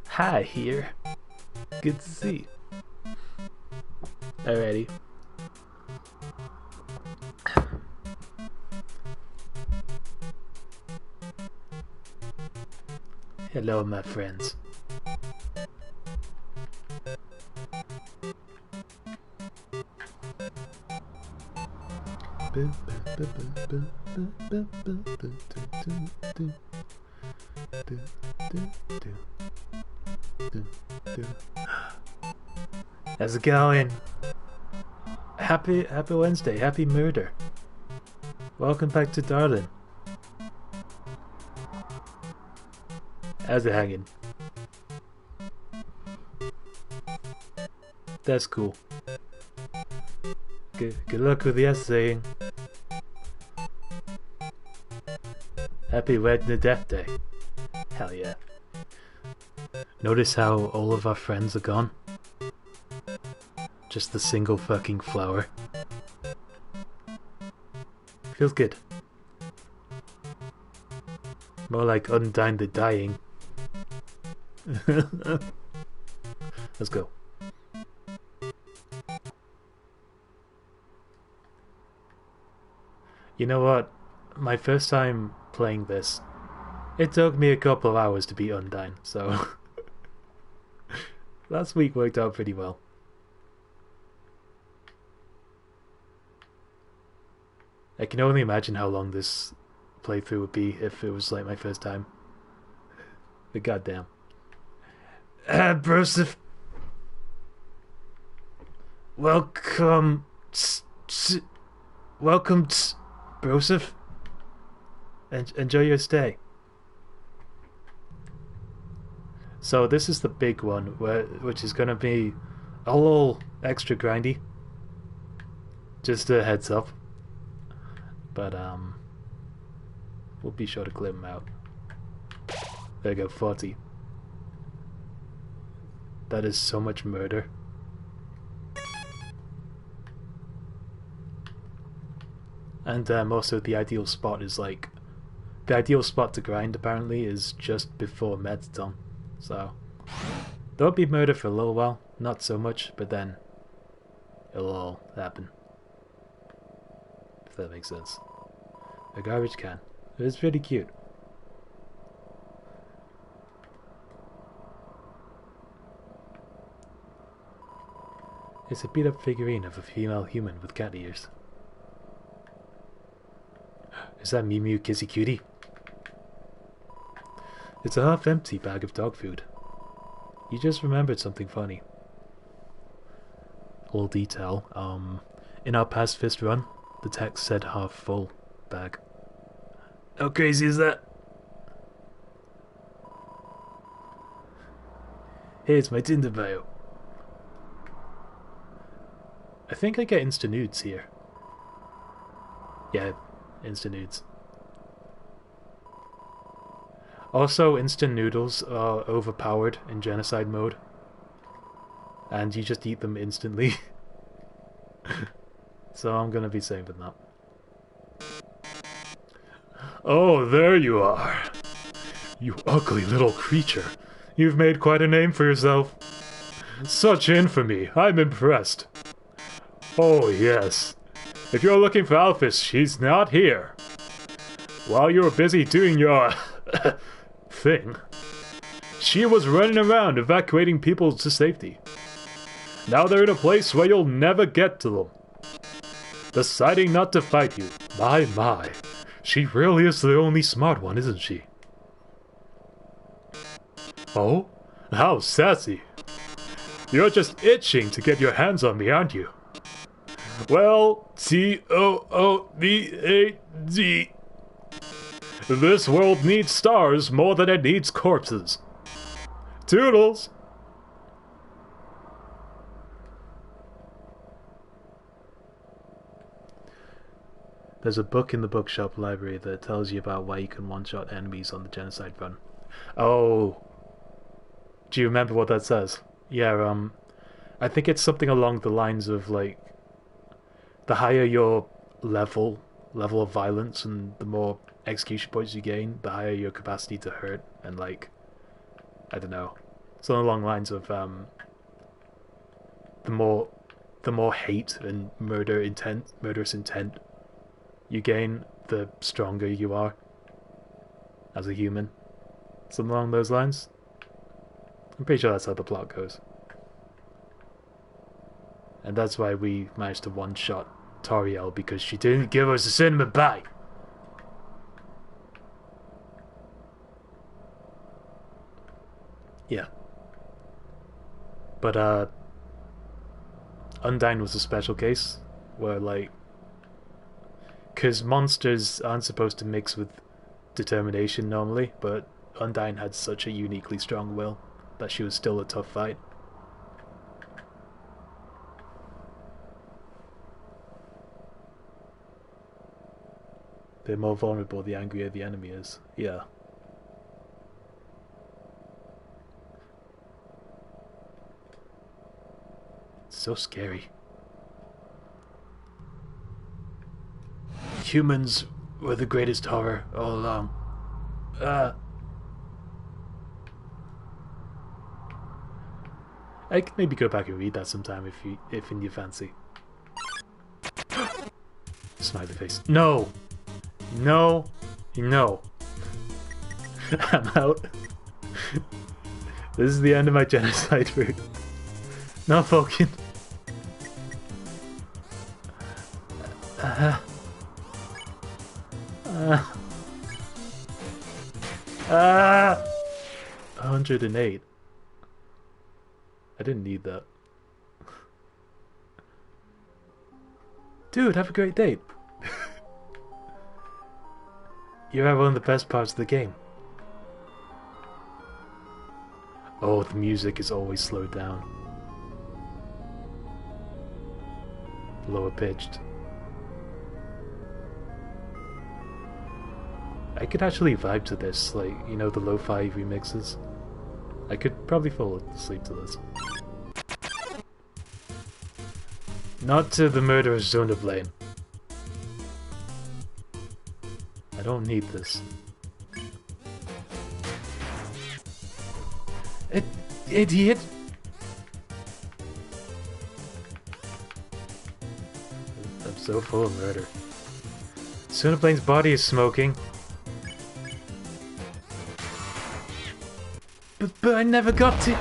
Hi here. Good to see. Alrighty. Hello, my friends. How's it going? Happy Wednesday, happy murder. Welcome back to Darlin. How's it hanging? That's cool. Good luck with the essaying. Happy Wednesday Death Day. Hell yeah. Notice how all of our friends are gone? Just the single fucking flower. Feels good. More like Undyne the Dying. Let's go. You know what? My first time playing this, it took me a couple of hours to beat Undyne, so last week worked out pretty well. I can only imagine how long this playthrough would be if it was like my first time. But goddamn. Broseph. Welcome. Welcome, Broseph. Enjoy your stay. So this is the big one, which is gonna be a little extra grindy. Just a heads up. But we'll be sure to clear them out. There you go, 40. That is so much murder. And also the ideal spot is like... The ideal spot to grind apparently is just before med's done. So there'll be murder for a little while, not so much, but then it'll all happen. If that makes sense. A garbage can. It's pretty cute. It's a beat up figurine of a female human with cat ears. Is that Mew Mew Kissy Cutie? It's a half-empty bag of dog food. You just remembered something funny. A little detail. In our past fist run, the text said half full bag. How crazy is that? Here's my Tinder bio. I think I get Insta nudes here. Yeah, Insta nudes. Also, instant noodles are overpowered in genocide mode. And you just eat them instantly. So I'm gonna be saving that. Oh, there you are. You ugly little creature. You've made quite a name for yourself. Such infamy. I'm impressed. Oh, yes. If you're looking for Alphys, she's not here. While you were busy doing your... thing, she was running around evacuating people to safety. Now they're in a place where you'll never get to them. Deciding not to fight you. My. She really is the only smart one, isn't she? Oh? How sassy. You're just itching to get your hands on me, aren't you? Well, Toodad. This world needs stars more than it needs corpses. Toodles! There's a book in the bookshop library that tells you about why you can one-shot enemies on the genocide run. Oh. Do you remember what that says? Yeah, I think it's something along the lines of, like, the higher your level of violence and the more execution points you gain, the higher your capacity to hurt, and, like, I don't know, something along the lines of the more hate and murderous intent you gain, the stronger you are as a human. Something along those lines. I'm pretty sure that's how the plot goes. And that's why we managed to one-shot Toriel, because she didn't give us a cinnamon pie. Yeah. But, Undyne was a special case, where, like, because monsters aren't supposed to mix with determination normally, but Undyne had such a uniquely strong will that she was still a tough fight. The more vulnerable, the angrier the enemy is. Yeah. It's so scary. Humans were the greatest horror all along. I could maybe go back and read that sometime if in your fancy. Smiley face. No! No! No! I'm out. This is the end of my genocide route. No, Falcon. Ah. 108. I didn't need that. Dude, have a great date. You're at one of the best parts of the game. Oh, the music is always slowed down. Lower pitched. I could actually vibe to this, like, you know, the lo-fi remixes. I could probably fall asleep to this. Not to the murderous zone of blame. I don't need this. Idiot! I'm so full of murder. Sunablane's body is smoking. But I never got to...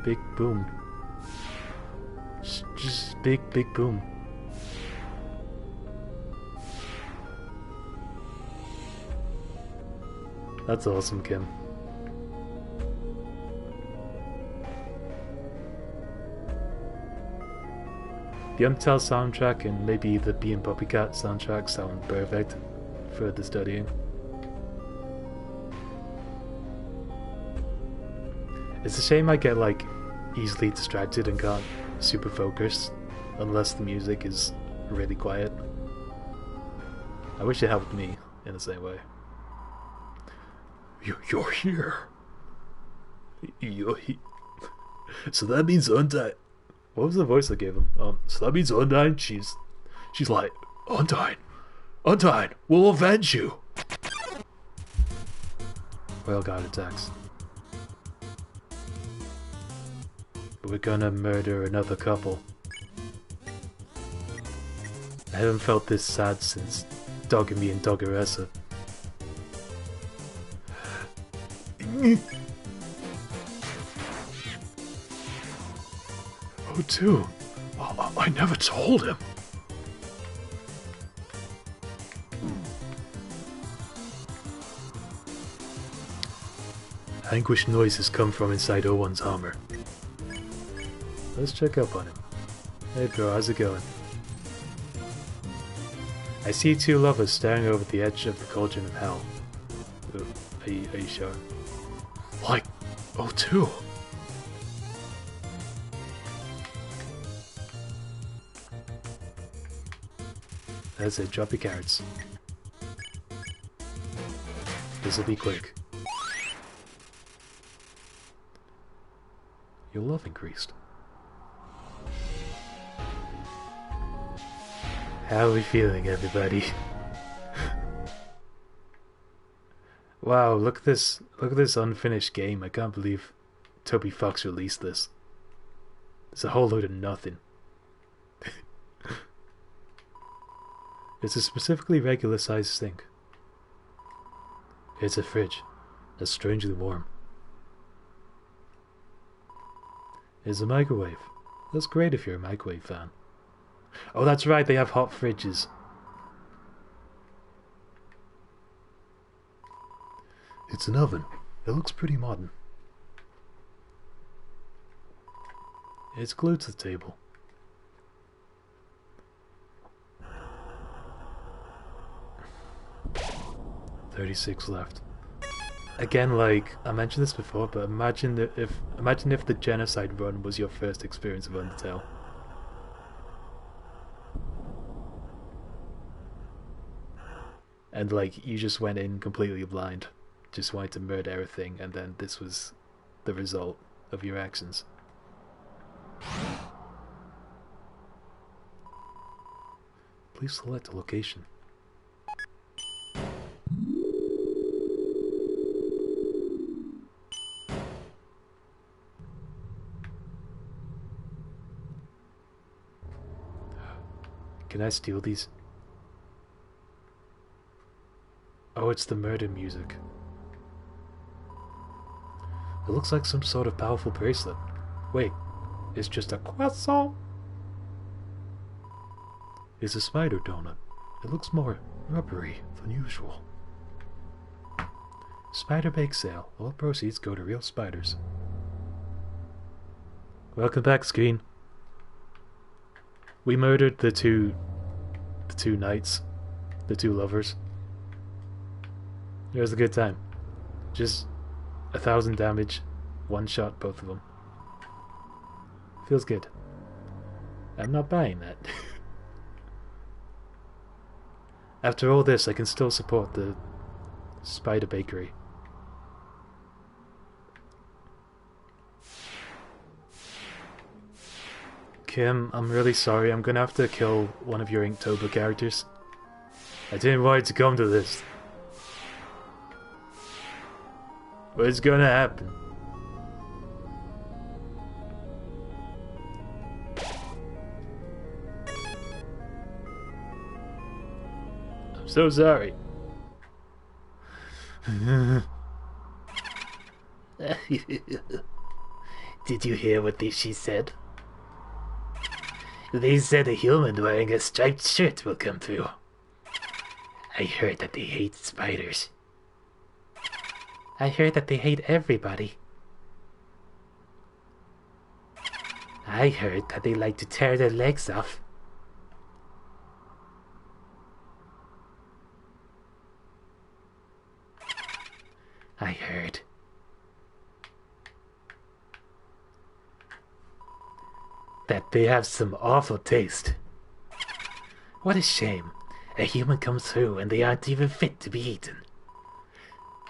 Big boom. Just big boom. That's awesome, Kim. The Undertale soundtrack and maybe the Bee and Puppycat soundtrack sound perfect for the studying. It's a shame I get like easily distracted and can't super focus unless the music is really quiet. I wish it helped me. in the same way. You're here. You're he. So that means Undyne. What was the voice I gave him? So that means Undyne. She's like, Undyne, we'll avenge you. Royal Guard attacks. We're gonna murder another couple. I haven't felt this sad since Dogamy and Doggeressa. Oh, too. I never told him. Anguished noises come from inside O1's armor. Let's check up on him. Hey bro, how's it going? I see two lovers staring over the edge of the cauldron of hell. Ooh, are you sure? Like, oh too. That's it, drop your carrots. This'll be quick. Your love increased. How are we feeling, everybody? Wow, look at this unfinished game. I can't believe Toby Fox released this. It's a whole load of nothing. It's a specifically regular sized sink. It's a fridge. That's strangely warm. It's a microwave. That's great if you're a microwave fan. Oh, that's right, they have hot fridges. It's an oven. It looks pretty modern. It's glued to the table. $36 left. Again, like, I mentioned this before, but imagine if the genocide run was your first experience of Undertale. And like, you just went in completely blind, just wanted to murder everything, and then this was the result of your actions. Please select a location. Can I steal these? Oh, it's the murder music. It looks like some sort of powerful bracelet. Wait, it's just a croissant? It's a spider donut. It looks more rubbery than usual. Spider bake sale. All proceeds go to real spiders. Welcome back, screen. We murdered the two knights, the two lovers. It was a good time. Just 1,000 damage, one shot both of them. Feels good. I'm not buying that. After all this, I can still support the Spider Bakery. Kim, I'm really sorry. I'm gonna have to kill one of your Inktober characters. I didn't want it to come to this. But it's gonna happen. I'm so sorry. Did you hear what she said? They said a human wearing a striped shirt will come through. I heard that they hate spiders. I heard that they hate everybody. I heard that they like to tear their legs off. I heard that they have some awful taste. What a shame. A human comes through and they aren't even fit to be eaten.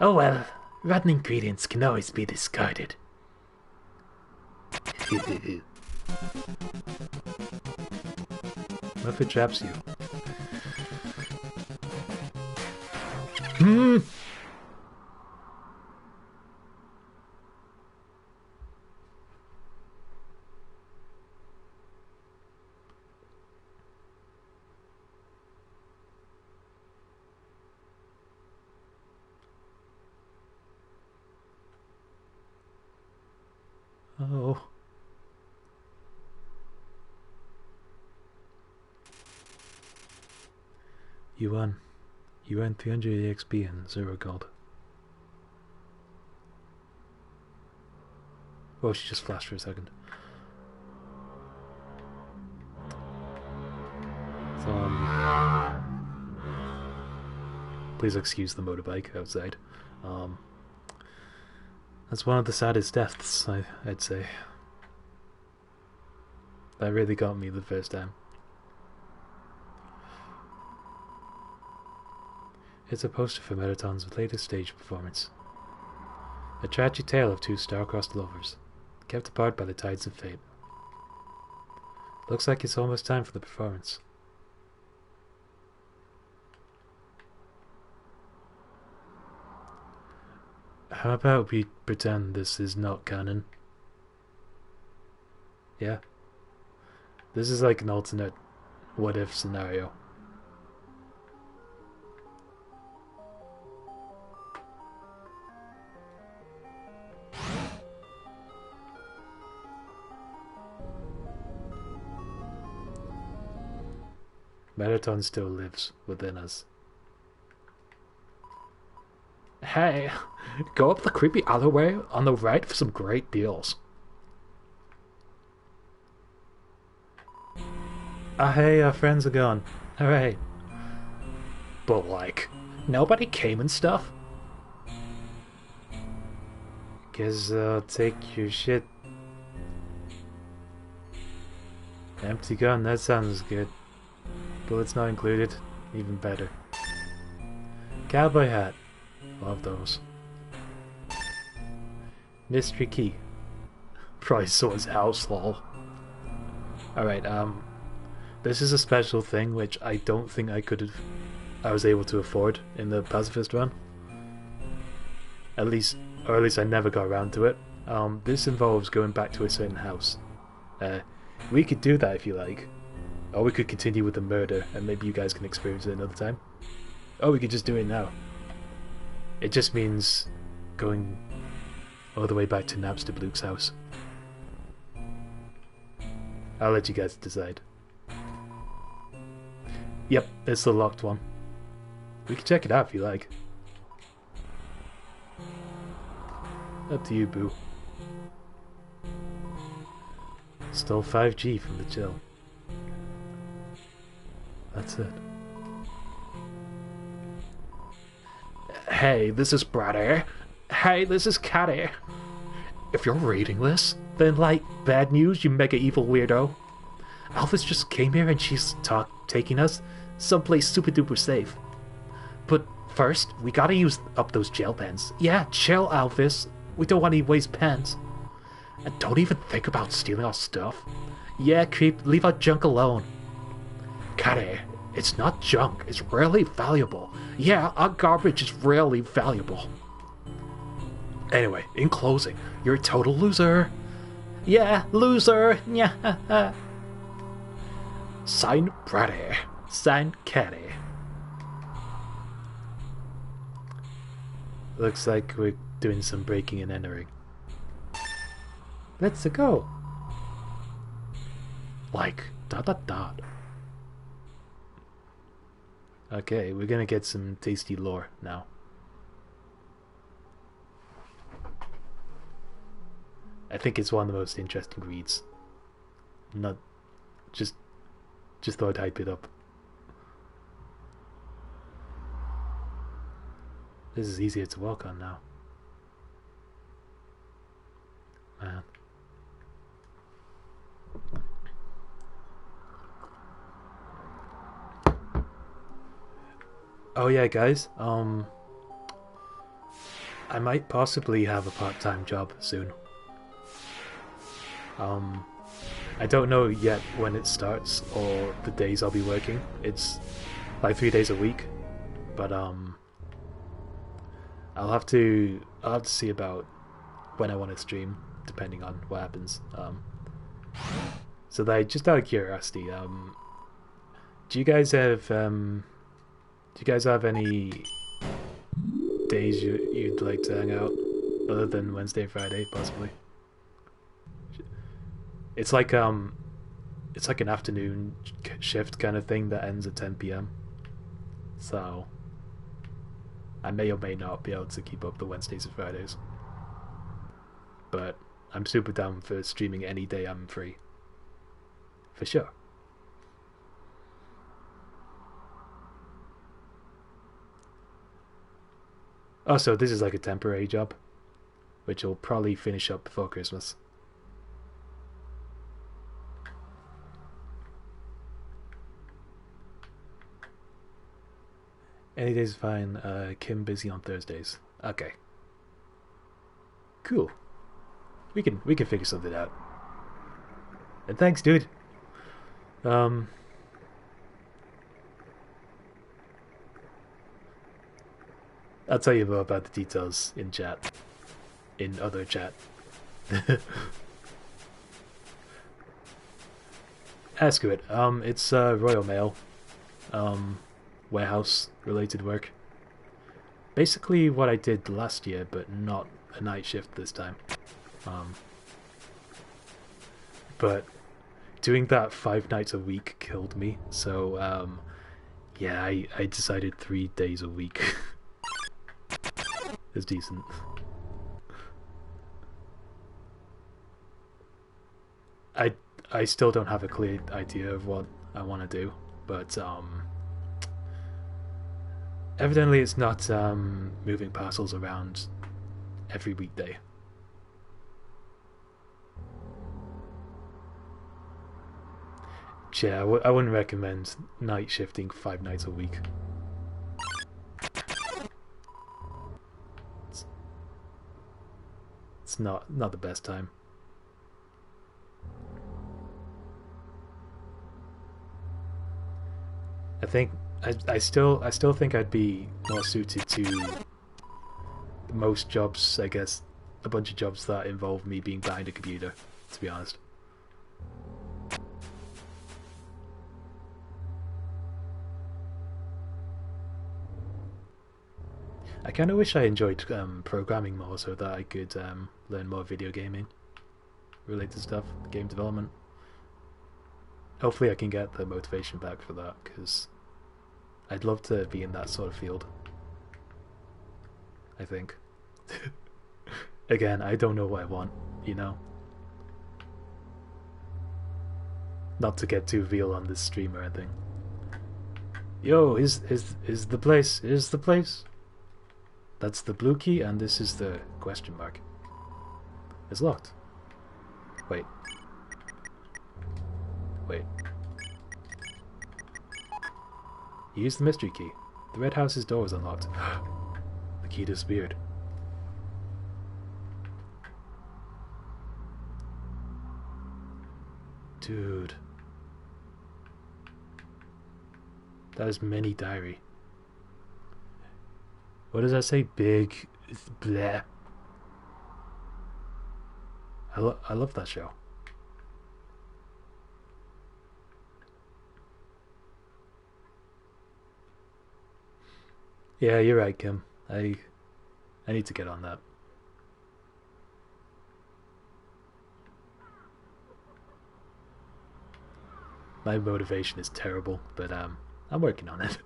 Oh well, rotten ingredients can always be discarded. What if it traps you? Hmm. Oh. You won. You earned 300 EXP and 0 gold. Oh, she just flashed for a second. Please excuse the motorbike outside. That's one of the saddest deaths, I'd say. That really got me the first time. It's a poster for Metaton's latest stage performance. A tragic tale of two star-crossed lovers, kept apart by the tides of fate. Looks like it's almost time for the performance. How about we pretend this is not canon? Yeah? This is like an alternate what-if scenario. Marathon still lives within us. Hey, go up the creepy alleyway on the right for some great deals. Hey, our friends are gone. Alright. But like, nobody came and stuff? Guess I'll take your shit. Empty gun, that sounds good. Bullets not included, even better. Cowboy hat. Love those. Mystery key. Probably someone's house, lol. Alright, this is a special thing which I don't think I was able to afford in the pacifist run. At least I never got around to it. This involves going back to a certain house. We could do that if you like. Or we could continue with the murder and maybe you guys can experience it another time. Or we could just do it now. It just means going all the way back to Napster Luke's house. I'll let you guys decide. Yep, it's the locked one. We can check it out if you like. Up to you, boo. Stole 5G from the chill. That's it. Hey, this is Brady. Hey, this is Caddy. If you're reading this, then like, bad news, you mega evil weirdo. Alphys just came here and she's taking us someplace super duper safe. But first, we gotta use up those gel pens. Yeah, chill, Alphys. We don't want any waste pens. And don't even think about stealing our stuff. Yeah, creep, leave our junk alone. Caddy, it's not junk, it's really valuable. Yeah, our garbage is really valuable. Anyway, in closing, you're a total loser. Yeah, loser. Yeah. Sign Brady. Sign Caddy. Looks like we're doing some breaking and entering. Let's go. Like, ... Okay, we're gonna get some tasty lore now. I think it's one of the most interesting reads. Not just thought I'd hype it up. This is easier to walk on now. Man. Oh yeah, guys. I might possibly have a part-time job soon. Um, I don't know yet when it starts or the days I'll be working. It's like 3 days a week, but I'll have to see about when I want to stream, depending on what happens. So like, just out of curiosity, do you guys have any days you'd like to hang out other than Wednesday and Friday, possibly? It's like it's like an afternoon shift kind of thing that ends at 10 p.m. So I may or may not be able to keep up the Wednesdays and Fridays, but I'm super down for streaming any day I'm free, for sure. Also, this is like a temporary job, which will probably finish up before Christmas. Any day's fine. Kim busy on Thursdays. Okay, cool. We can figure something out. And thanks, dude. Um, I'll tell you more about the details in chat, in other chat. Ask it. It's Royal Mail, um, warehouse related work. Basically what I did last year, but not a night shift this time. Um, but doing that 5 nights a week killed me. So yeah, I decided 3 days a week is decent. I I still don't have a clear idea of what I want to do, but evidently it's not moving parcels around every weekday. Yeah, I wouldn't recommend night shifting 5 nights a week. It's, it's not the best time. I think I still think I'd be more suited to most jobs. I guess a bunch of jobs that involve me being behind a computer. To be honest, I kind of wish I enjoyed programming more so that I could learn more video gaming related stuff, game development. Hopefully, I can get the motivation back for that because I'd love to be in that sort of field. I think. Again, I don't know what I want, you know? Not to get too real on this stream or anything. Yo, is the place? Is the place? That's the blue key, and this is the question mark. It's locked. Wait. Wait. Use the mystery key. The red house's door is unlocked. The key disappeared. Dude. That is mini diary. What does that say? Big bleh. I love that show. Yeah, you're right, Kim. I need to get on that. My motivation is terrible, but I'm working on it.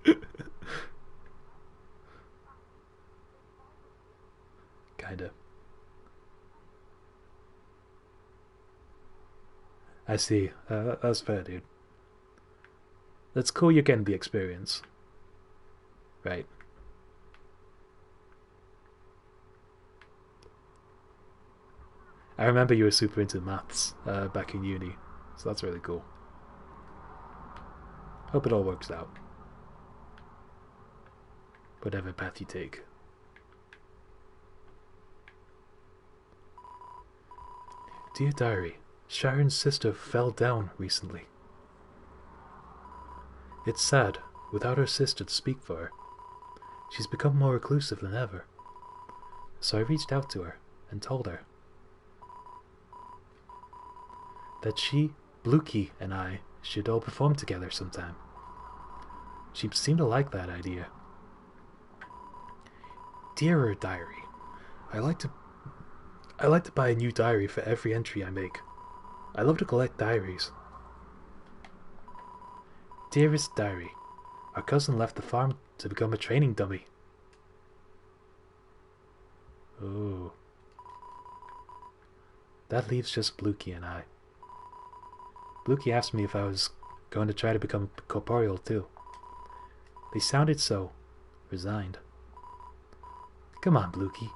Kinda. I see. That's fair, dude. That's cool you're getting the experience. Right. I remember you were super into maths back in uni, so that's really cool. Hope it all works out. whatever path you take. Dear Diary, Sharon's sister fell down recently. It's sad, without her sister to speak for her. She's become more reclusive than ever. So I reached out to her and told her that she, Bluekey, and I should all perform together sometime. She seemed to like that idea. Dear Diary, I like to buy a new diary for every entry I make. I love to collect diaries. Dearest Diary, our cousin left the farm to become a training dummy. Oh. That leaves just Bluekey and I. Bluekey asked me if I was going to try to become corporeal too. They sounded so resigned. Come on, Bluekey.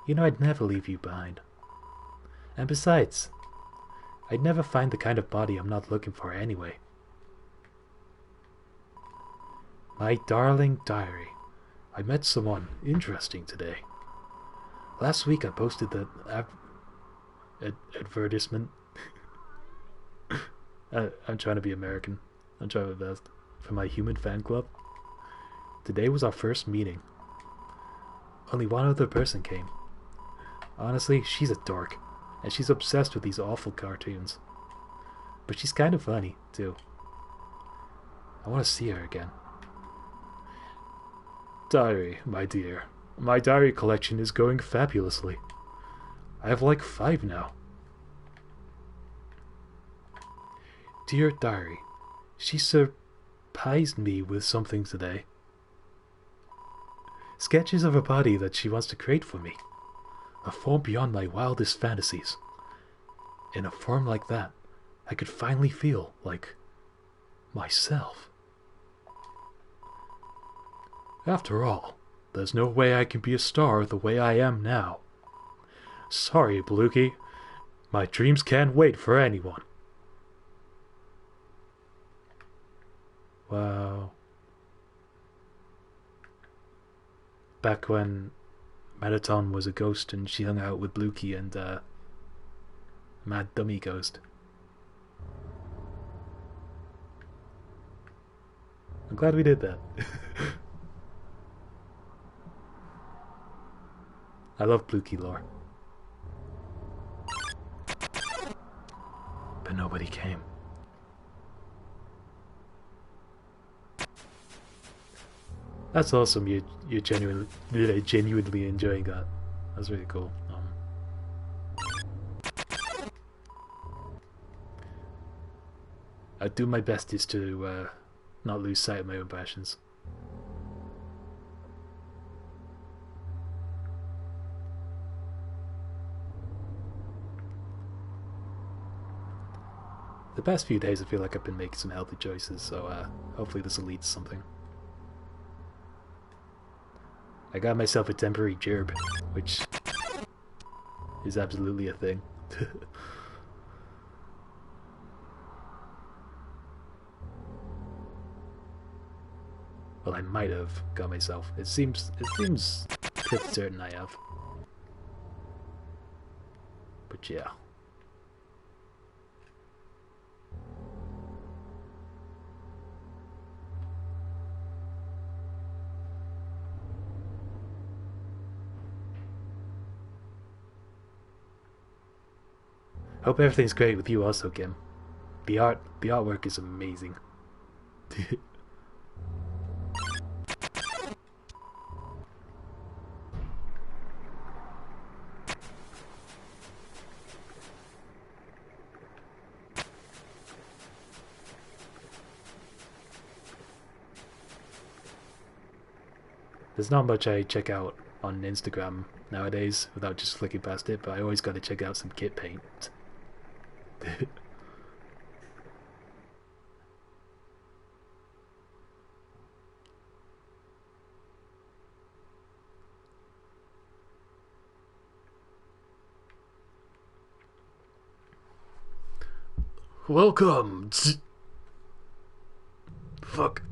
You know I'd never leave you behind. And besides, I'd never find the kind of body I'm not looking for anyway. My darling diary, I met someone interesting today. Last week I posted the advertisement. I'm trying to be American. I'm trying my best. For my human fan club. Today was our first meeting. Only one other person came. Honestly, she's a dork. And she's obsessed with these awful cartoons. But she's kind of funny, too. I want to see her again. Diary, my dear. My diary collection is going fabulously. I have like 5 now. Dear Diary, she surprised me with something today. Sketches of a body that she wants to create for me. A form beyond my wildest fantasies. In a form like that, I could finally feel like myself. After all, there's no way I can be a star the way I am now. Sorry, Bluekey. My dreams can't wait for anyone. Wow. Back when Metaton was a ghost and she hung out with Bluekey and Mad Dummy Ghost. I'm glad we did that. I love Bluekey lore. But nobody came. That's awesome. You're genuinely enjoying that. That's really cool. I do my best is to not lose sight of my own passions. The past few days I feel like I've been making some healthy choices, so hopefully this will lead to something. I got myself a temporary gerb, which is absolutely a thing. Well, I might have got myself. It seems pretty certain I have. But yeah. Hope everything's great with you also, Kim. The artwork is amazing. There's not much I check out on Instagram nowadays without just flicking past it, but I always gotta check out some kit paint. Welcome. Fuck.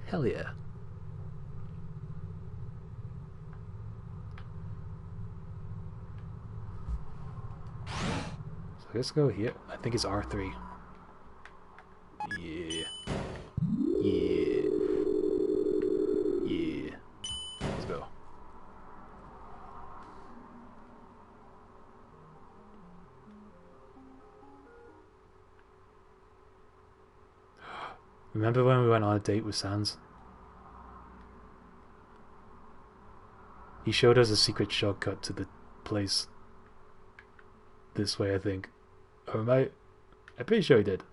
Hell yeah. So let's go here. I think it's R3. Yeah. Yeah. Yeah. Let's go. Remember when we went on a date with Sans? He showed us a secret shortcut to the place. This way, I think. Or am I? I'm pretty sure he did.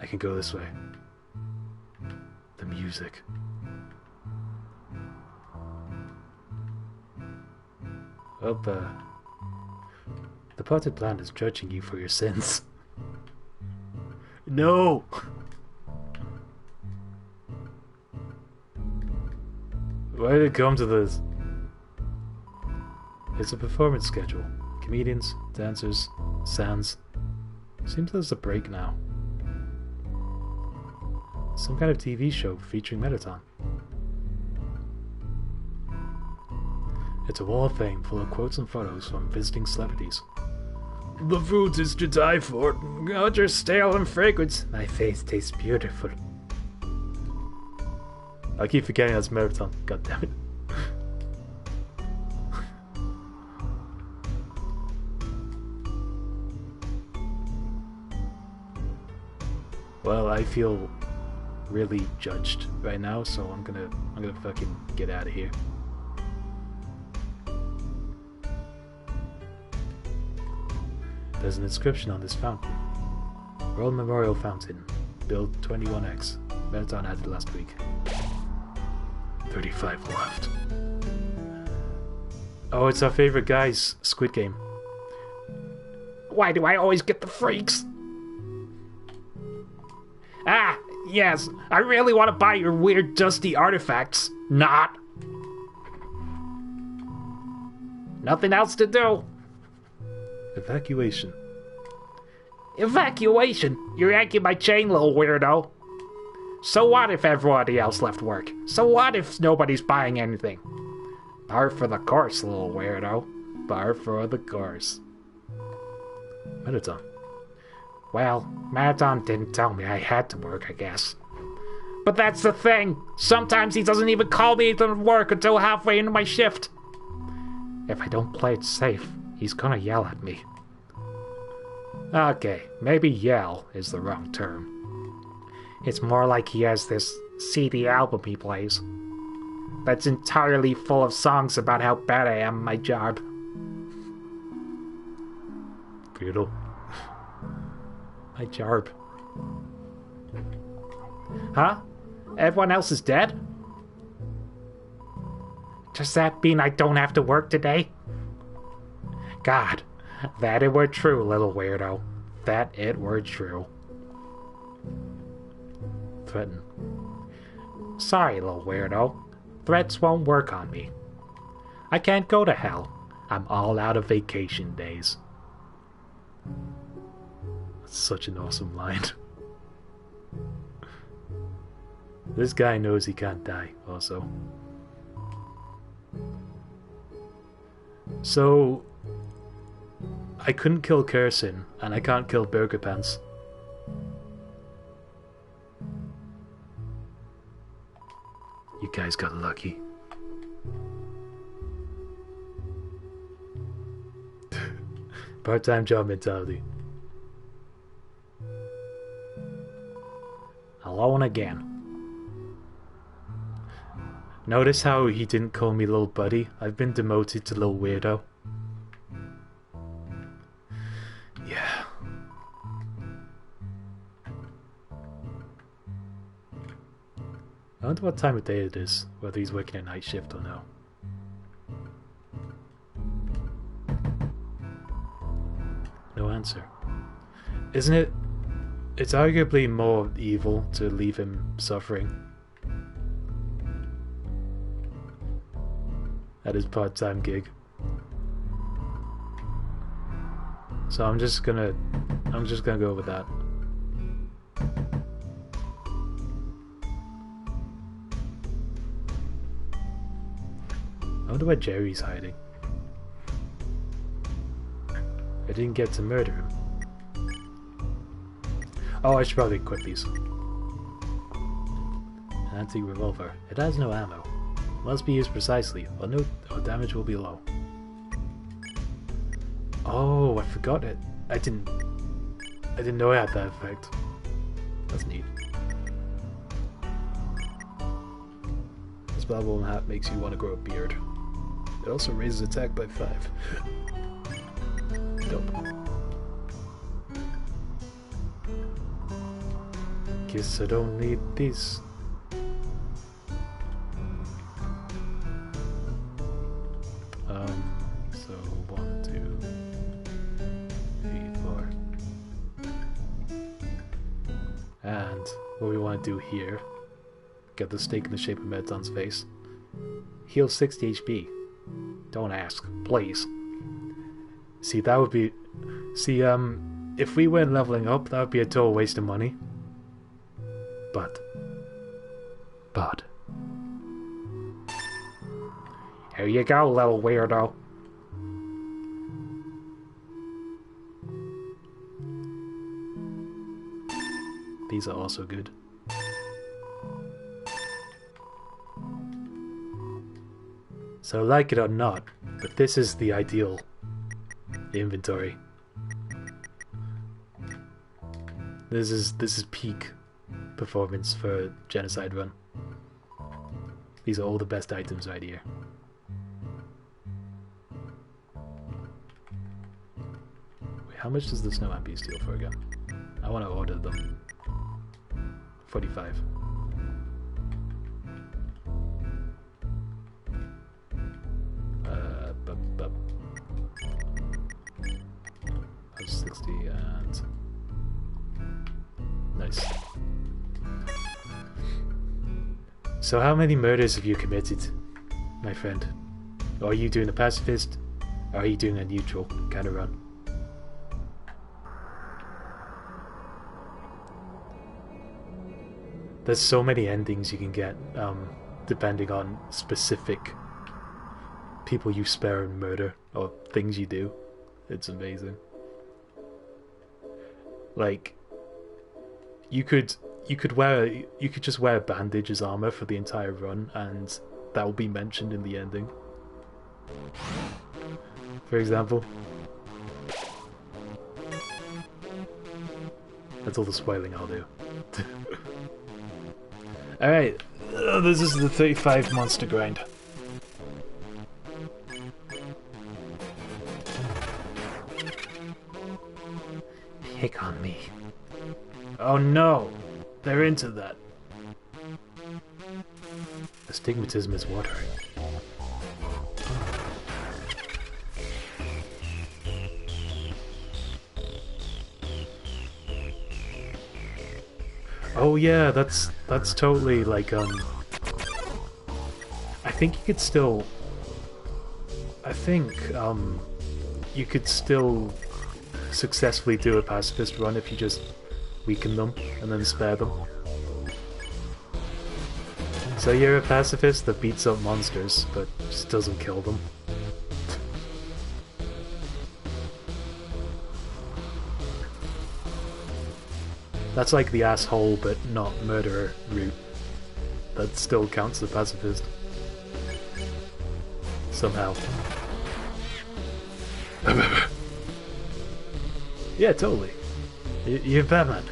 I can go this way. The music. Well, the potted plant is judging you for your sins. No! Why did it come to this? It's a performance schedule. Comedians, dancers, Sans. Seems there's a break now. Some kind of TV show featuring Mettaton. It's a wall of fame full of quotes and photos from visiting celebrities. The food is to die for. Culture stale and fragrant. My face tastes beautiful. I keep forgetting that's Mettaton. God damn it. Well, I feel really judged right now, so I'm gonna fucking get out of here. There's an inscription on this fountain. World Memorial Fountain. Build 21X. Mettaton added last week. 35 left. Oh, it's our favorite guy's Squid Game. Why do I always get the freaks? Ah, yes, I really want to buy your weird dusty artifacts. Not. Nothing else to do. Evacuation. Evacuation? You're yanking my chain, little weirdo. So what if everybody else left work? So what if nobody's buying anything? Par for the course, little weirdo. Par for the course. Mettaton. Well, Mettaton didn't tell me I had to work, I guess. But that's the thing. Sometimes he doesn't even call me to work until halfway into my shift. If I don't play it safe, he's gonna yell at me. Okay, maybe yell is the wrong term. It's more like he has this CD album he plays that's entirely full of songs about how bad I am at my job. Brutal. My job. Huh? Everyone else is dead? Does that mean I don't have to work today? God, that it were true, little weirdo. That it were true. Threaten. Sorry, little weirdo. Threats won't work on me. I can't go to hell. I'm all out of vacation days. That's such an awesome line. This guy knows he can't die, also. So, I couldn't kill Kirsten, and I can't kill Burger Pants. You guys got lucky. Part-time job mentality. Alone again. Notice how he didn't call me little buddy? I've been demoted to little weirdo. Yeah. I wonder what time of day it is, whether he's working a night shift or no. No answer. Isn't it? It's arguably more evil to leave him suffering at his part-time gig. So I'm just gonna go with that. wonder where Jerry's hiding. I didn't get to murder him. Oh, I should probably equip these. An antique revolver. It has no ammo. Must be used precisely, or no damage will be low. Oh, I forgot it. I didn't know it had that effect. That's neat. This Babylon hat makes you want to grow a beard. It also raises attack by 5. Dope. Guess I don't need this. So 1, 2, 3, 4. And what we want to do here, get the stake in the shape of Medon's face. Heal 60 HP. Don't ask, please. See, that would be... See, if we weren't leveling up, that would be a total waste of money. But... Here you go, little weirdo. These are also good. So like it or not, but this is the ideal inventory. This is peak performance for Genocide Run. These are all the best items right here. Wait, how much does the snowman piece steal for again? I want to order them. 45. That's 60 and... Nice. So how many murders have you committed, my friend? Or are you doing a pacifist? Or are you doing a neutral kind of run? There's so many endings you can get, depending on specific people you spare and murder, or things you do. It's amazing. Like, you could just wear a bandage as armor for the entire run, and that will be mentioned in the ending. For example. That's all the spoiling I'll do. Alright, this is the 35 monster grind. Pick on me. Oh no! They're into that. Astigmatism is watering. Oh yeah, that's totally like I think you could still you could still successfully do a pacifist run if you just weaken them and then spare them. So you're a pacifist that beats up monsters but just doesn't kill them. That's like the asshole but not murderer route. That still counts as a pacifist. Somehow. Yeah, totally. You're Batman.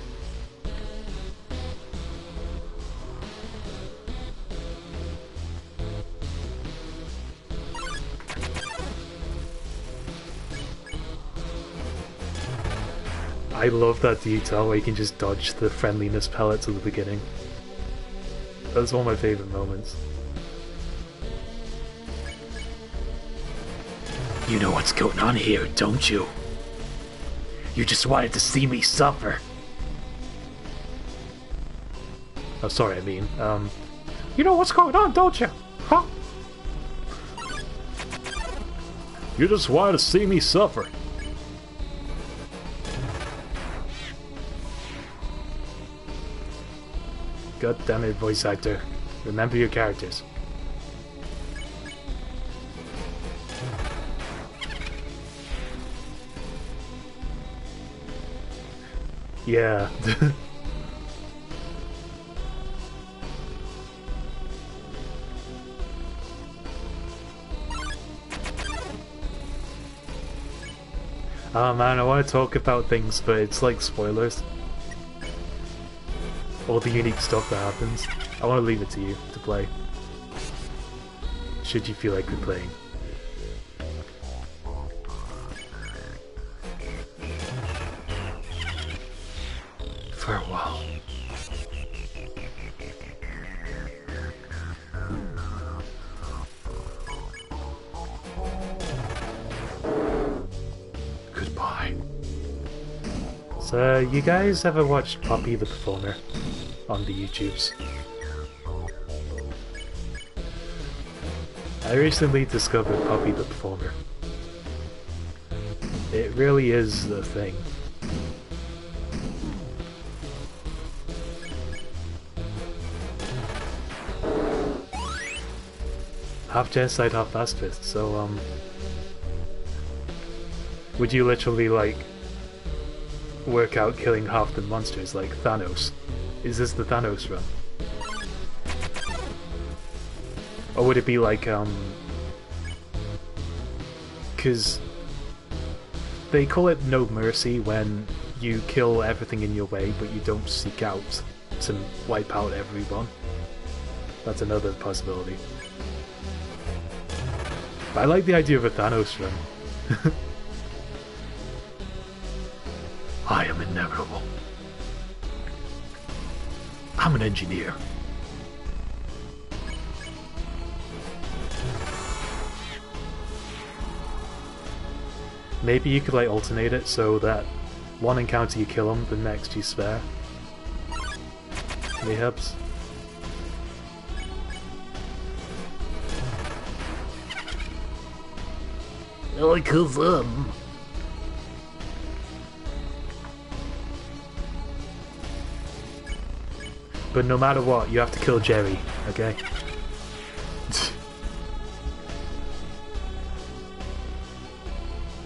I love that detail where you can just dodge the friendliness pellets at the beginning. That's one of my favourite moments. You know what's going on here, don't you? You just wanted to see me suffer. Oh, sorry, I mean, you know what's going on, don't you? Huh? You just wanted to see me suffer. God damn it, voice actor. Remember your characters. Yeah. Oh man, I want to talk about things, but it's like spoilers. All the unique stuff that happens. I want to leave it to you to play. Should you feel like replaying. Farewell. Goodbye. So, you guys ever watched Poppy the Performer on the YouTubes? I recently discovered Poppy the Performer. It really is the thing. Half genocide, half fast fist, so would you literally like work out killing half the monsters like Thanos? Is this the Thanos run? Or would it be like cause they call it no mercy when you kill everything in your way but you don't seek out to wipe out everyone. That's another possibility. But I like the idea of a Thanos run. I am inevitable. I'm an engineer. Maybe you could like alternate it so that one encounter you kill them, the next you spare. Mayhaps. I kill them. But no matter what, you have to kill Jerry, okay?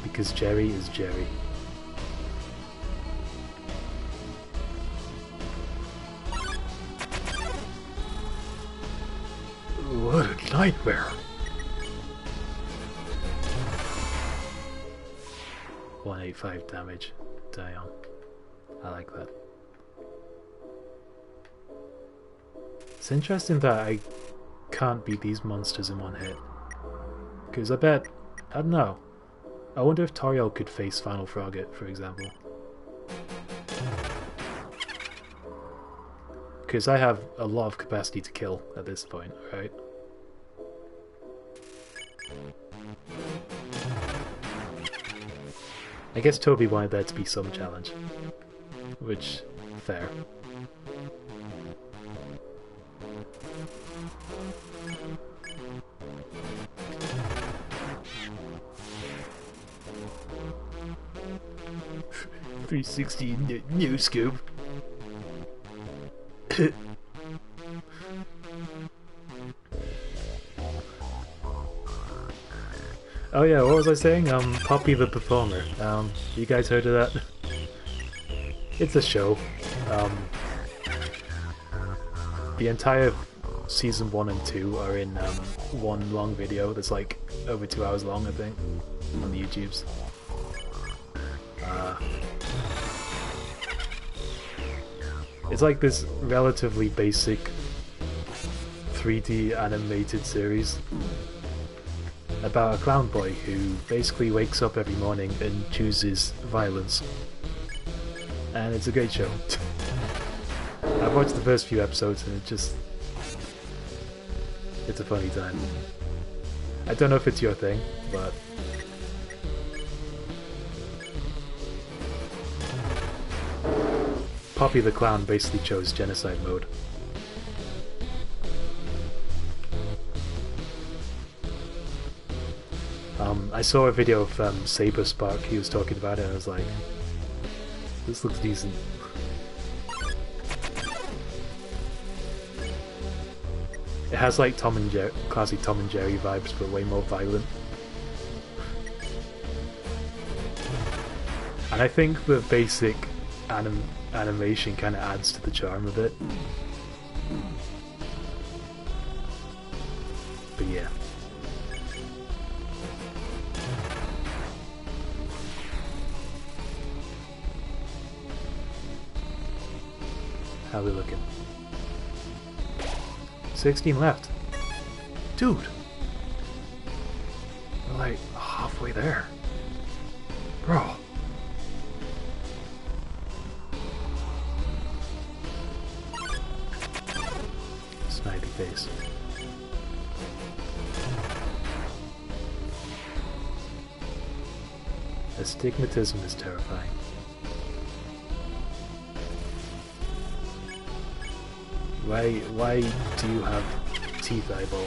Because Jerry is Jerry. What a nightmare! .185 damage. Damn. I like that. It's interesting that I can't beat these monsters in one hit. Because I bet... I don't know. I wonder if Toriel could face Final Frogget, for example. Because I have a lot of capacity to kill at this point, right? I guess Toby wanted there to be some challenge. Which, fair. .360 no scope. Oh yeah, what was I saying? Poppy the Performer. You guys heard of that? It's a show. The entire season 1 and 2 are in one long video that's like over 2 hours long, I think, on the YouTubes. It's like this relatively basic 3D animated series about a clown boy who basically wakes up every morning and chooses violence. And it's a great show. I've watched the first few episodes and it's a funny time. I don't know if it's your thing, but Poppy the Clown basically chose genocide mode. I saw a video of Saber Spark, he was talking about it, and I was like, this looks decent. It has like classic Tom and Jerry vibes, but way more violent. And I think the basic animation kind of adds to the charm of it. But yeah. How are we looking? 16 left. Dude! We're like halfway there. Bro. Snipey face. Astigmatism is terrifying. Why do you have teeth eyeball?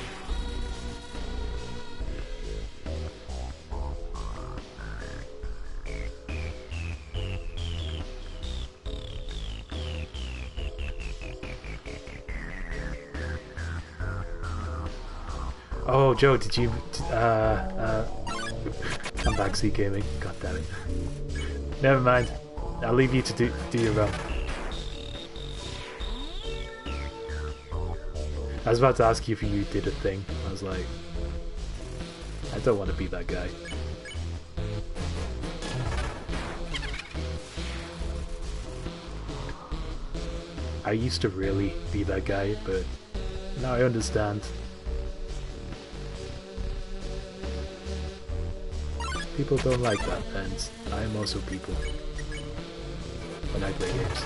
Oh, Joe, did you... I'm backseat gaming. God damn it. Never mind. I'll leave you to do your run. I was about to ask you if you did a thing. I was like... I don't want to be that guy. I used to really be that guy, but now I understand. People don't like that, and I am also people when I play games.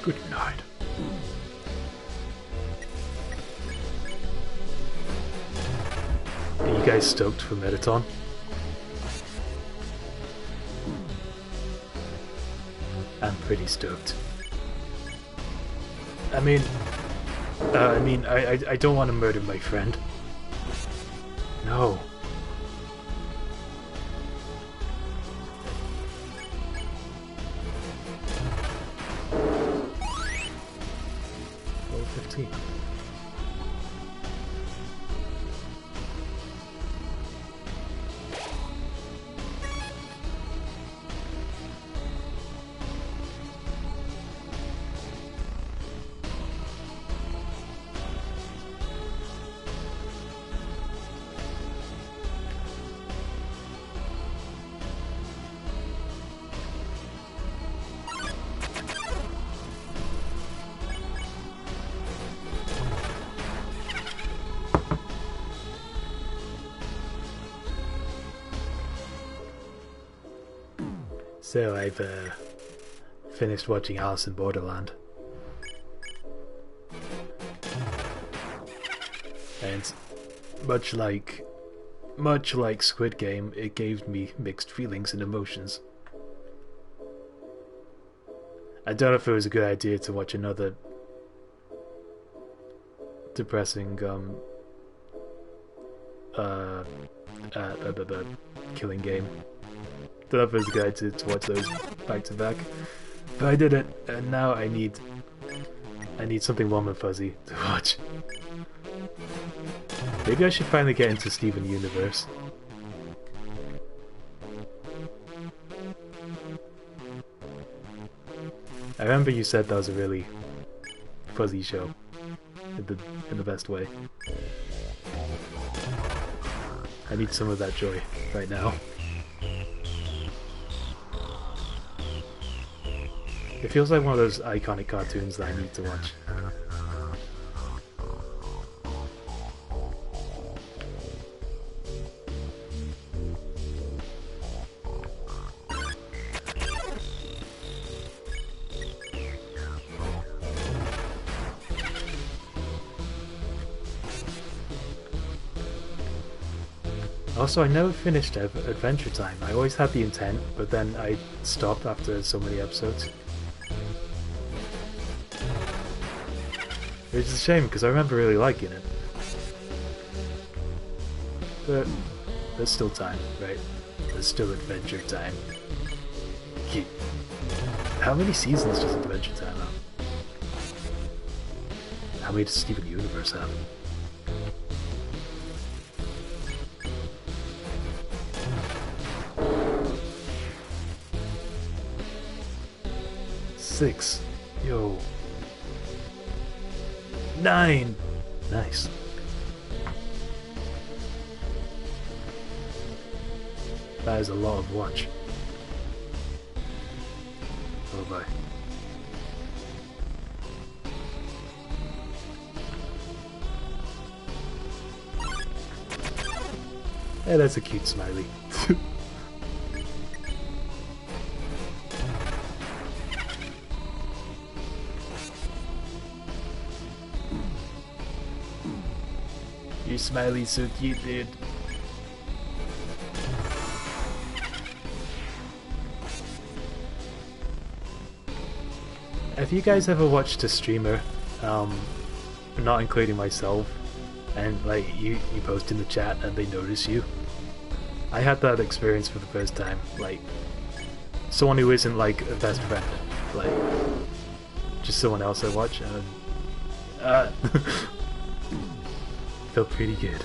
Good night. Are you guys stoked for Metaton? I'm pretty stoked. I don't want to murder my friend. No. Level 15. So I've finished watching Alice in Borderland, and much like Squid Game, it gave me mixed feelings and emotions. I don't know if it was a good idea to watch another depressing killing game. Don't know if it was a good idea to watch those back to back, but I did it, and now I need something warm and fuzzy to watch. Maybe I should finally get into Steven Universe. I remember you said that was a really fuzzy show, in the best way. I need some of that joy right now. It feels like one of those iconic cartoons that I need to watch. Also, I never finished Adventure Time. I always had the intent, but then I stopped after so many episodes. Which is a shame, because I remember really liking it. But there's still time, right? There's still Adventure Time. How many seasons does Adventure Time have? How many does Steven Universe have? Six. Yo. 9. Nice. That is a lot of watch. Oh boy. Hey, that's a cute smiley. Your smiley's so cute, dude. Have you guys ever watched a streamer, not including myself, and like you post in the chat and they notice you? I had that experience for the first time, like someone who isn't like a best friend, like just someone else I watch, and felt pretty good.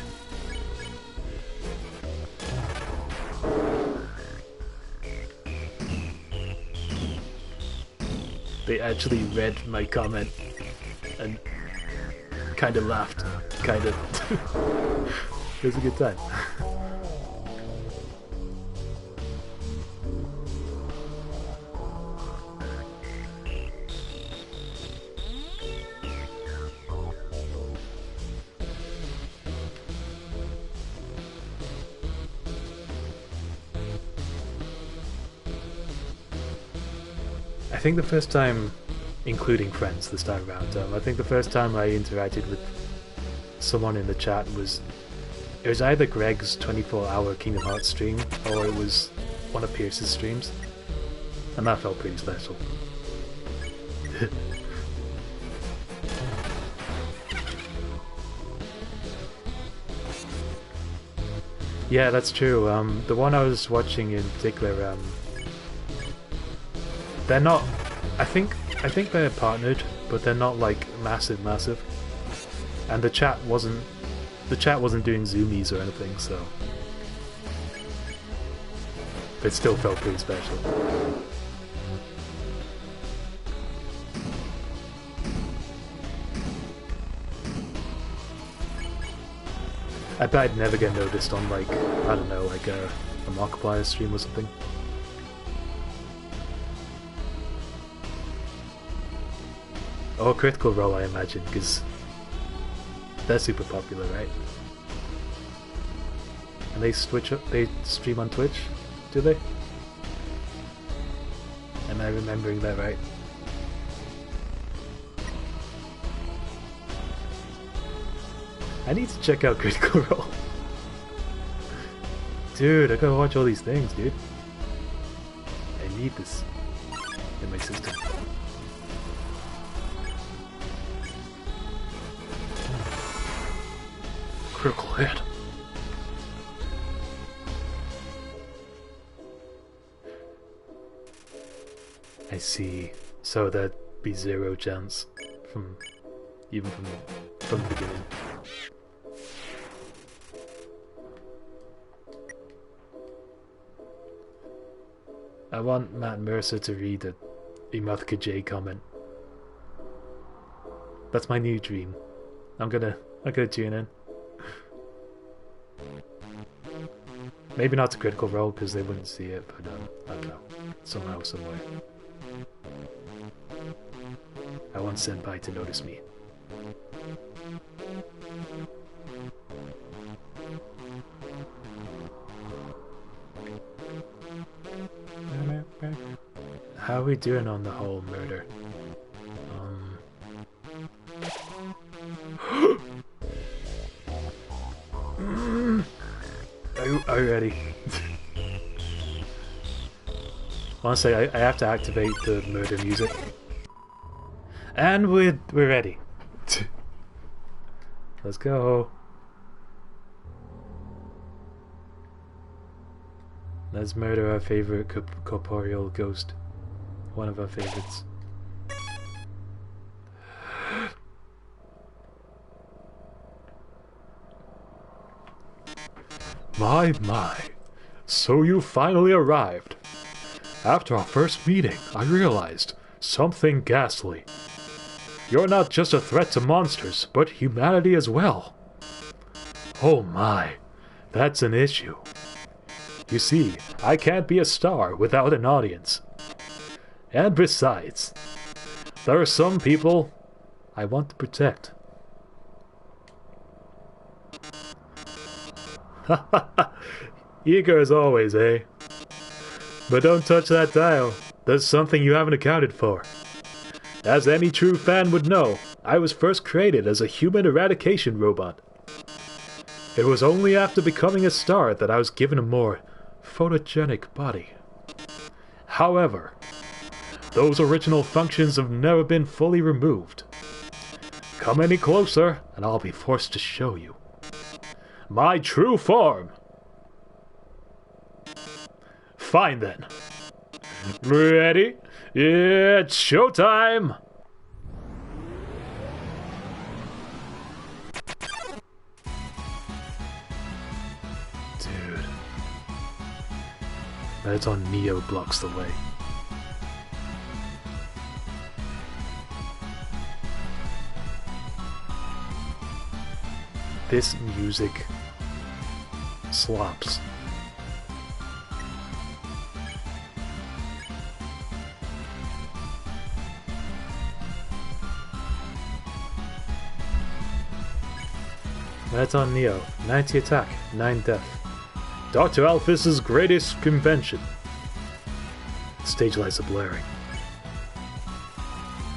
They actually read my comment and kind of laughed, kind of. It was a good time. I think the first time, including friends this time around, I think the first time I interacted with someone in the chat was, it was either Greg's 24-hour Kingdom Hearts stream, or it was one of Pierce's streams, and that felt pretty special. Yeah, that's true. The one I was watching in particular, they're not. I think they're partnered, but they're not like massive. And the chat wasn't doing zoomies or anything, so it still felt pretty special. I bet I'd never get noticed on like, I don't know, like a Markiplier stream or something. Or Critical Role, I imagine, because they're super popular, right? And they stream on Twitch, do they? Am I remembering that right? I need to check out Critical Role. Dude, I gotta watch all these things, dude. I need this in my system. Critical hit. I see. So there'd be 0 chance from the beginning. I want Matt Mercer to read a Imathka J comment. That's my new dream. I'm gonna tune in. Maybe not to Critical Role because they wouldn't see it, but I don't know. Somehow, somewhere. I want Senpai to notice me. How are we doing on the whole murder? Are you ready? Honestly, I have to activate the murder music. And we're ready. Let's go. Let's murder our favorite corporeal ghost. one of our favorites. My. So you finally arrived. After our first meeting, I realized something ghastly. You're not just a threat to monsters, but humanity as well. Oh my, that's an issue. You see, I can't be a star without an audience. And besides, there are some people I want to protect. Eager as always, eh? But don't touch that dial. There's something you haven't accounted for. As any true fan would know, I was first created as a human eradication robot. It was only after becoming a star that I was given a more photogenic body. However, those original functions have never been fully removed. Come any closer, and I'll be forced to show you my true form. Fine then. Ready? It's showtime! Dude. Mettaton Neo blocks the way. This music slaps. Mettaton Neo, 90 attack, 9 death. Dr. Alphys's greatest invention. Stage lights are blaring.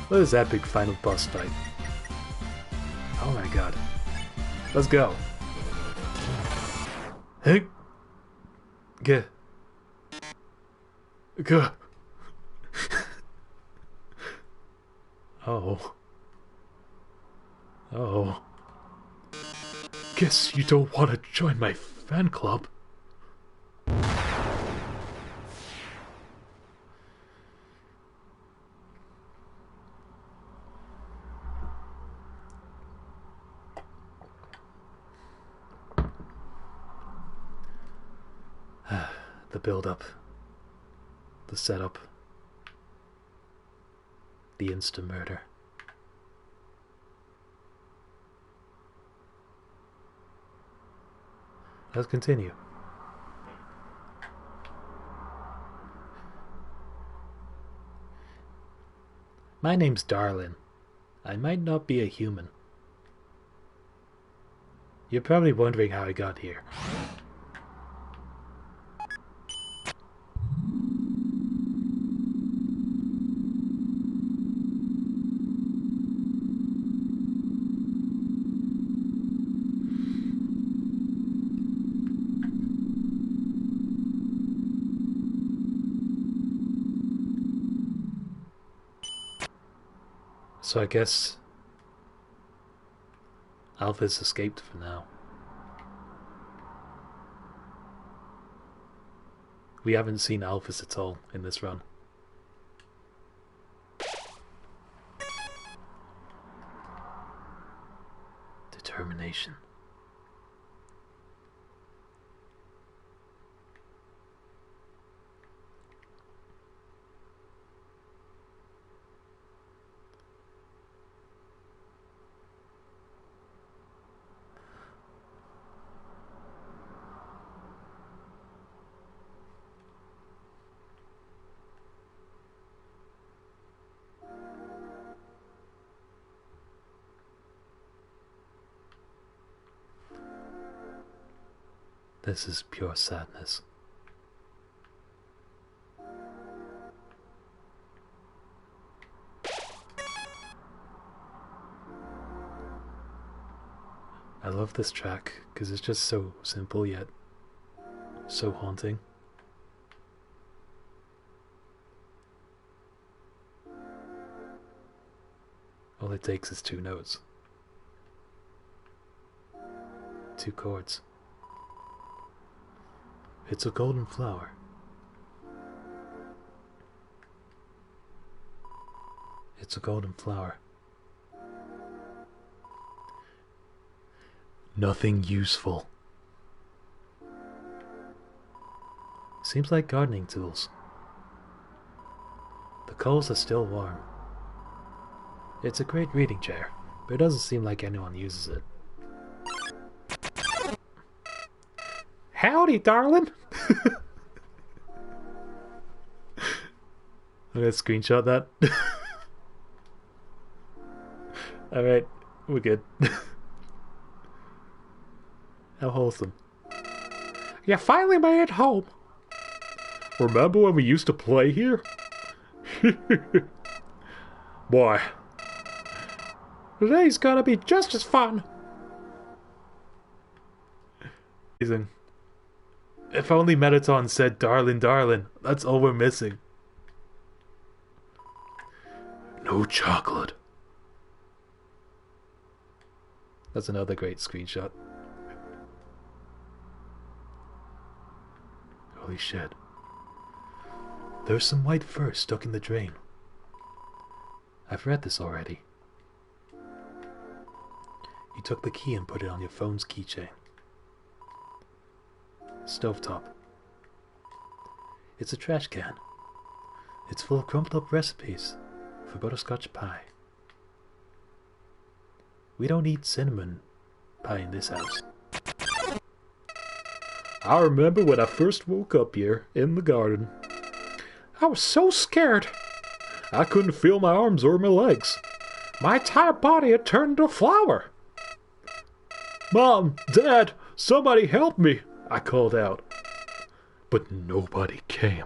What is that big final boss fight? Oh my god. Let's go. Hey. Get. Go. Oh. Oh. Guess you don't want to join my fan club. The build-up. The setup. The insta-murder. Let's continue. My name's Darlin. I might not be a human. You're probably wondering how I got here. So I guess Alphys escaped for now. We haven't seen Alphys at all in this run. Determination. This is pure sadness. I love this track because it's just so simple yet so haunting. All it takes is 2 notes. 2 chords. It's a golden flower. It's a golden flower. Nothing useful. Seems like gardening tools. The coals are still warm. It's a great reading chair, but it doesn't seem like anyone uses it. Howdy, darling! I'm gonna screenshot that. Alright, we're good. How wholesome. You finally made it home! Remember when we used to play here? Boy, today's gonna be just as fun! Amazing. If only Metaton said darling, darling. That's all we're missing. No chocolate. That's another great screenshot. Holy shit. There's some white fur stuck in the drain. I've read this already. You took the key and put it on your phone's keychain. Stovetop. It's a trash can. It's full of crumpled up recipes for butterscotch pie. We don't eat cinnamon pie in this house. I remember when I first woke up here in the garden. I was so scared. I couldn't feel my arms or my legs. My entire body had turned into a flower. Mom, Dad, somebody help me, I called out. But nobody came.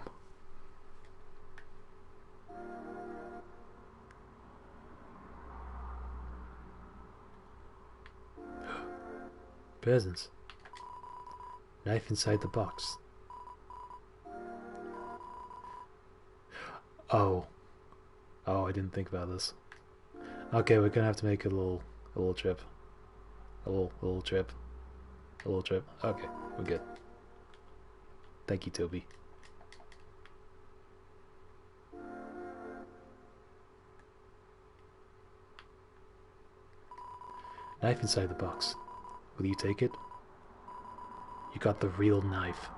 Presents. Knife inside the box. Oh, I didn't think about this. Okay, we're gonna have to make a little trip. A little trip. Okay, we're good. Thank you, Toby. Knife inside the box. Will you take it? You got the real knife.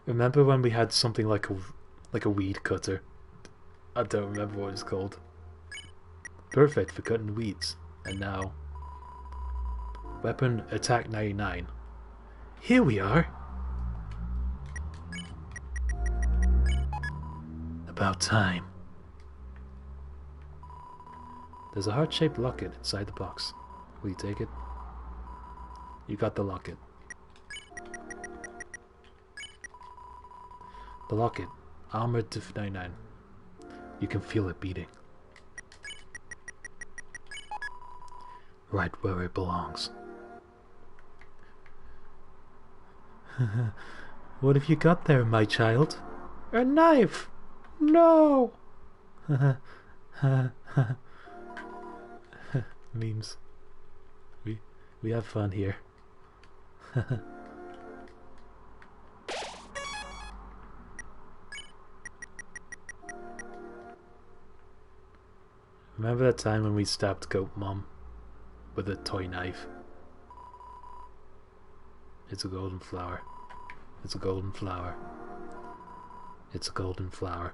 Remember when we had something like a weed cutter? I don't remember what it's called. Perfect for cutting weeds. And now, weapon attack 99. Here we are. About time. There's a heart-shaped locket inside the box. Will you take it? You got the locket. The locket. Armored to 99. You can feel it beating. Right where it belongs. What have you got there, my child? A knife! No! Memes. We have fun here. Remember that time when we stabbed Goat Mom with a toy knife? It's a golden flower. It's a golden flower. It's a golden flower.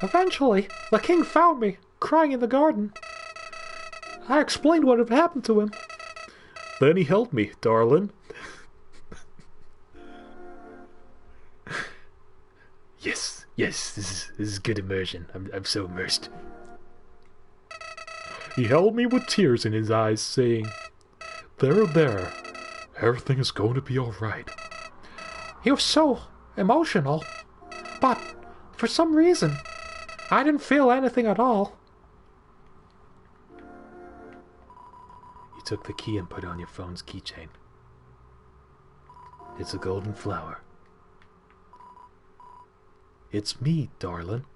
Eventually, the king found me, crying in the garden. I explained what had happened to him. Then he held me, darling. Yes, this is good immersion. I'm so immersed. He held me with tears in his eyes, saying, There, everything is going to be alright. He was so emotional, but for some reason, I didn't feel anything at all. You took the key and put it on your phone's keychain. It's a golden flower. It's me, darling.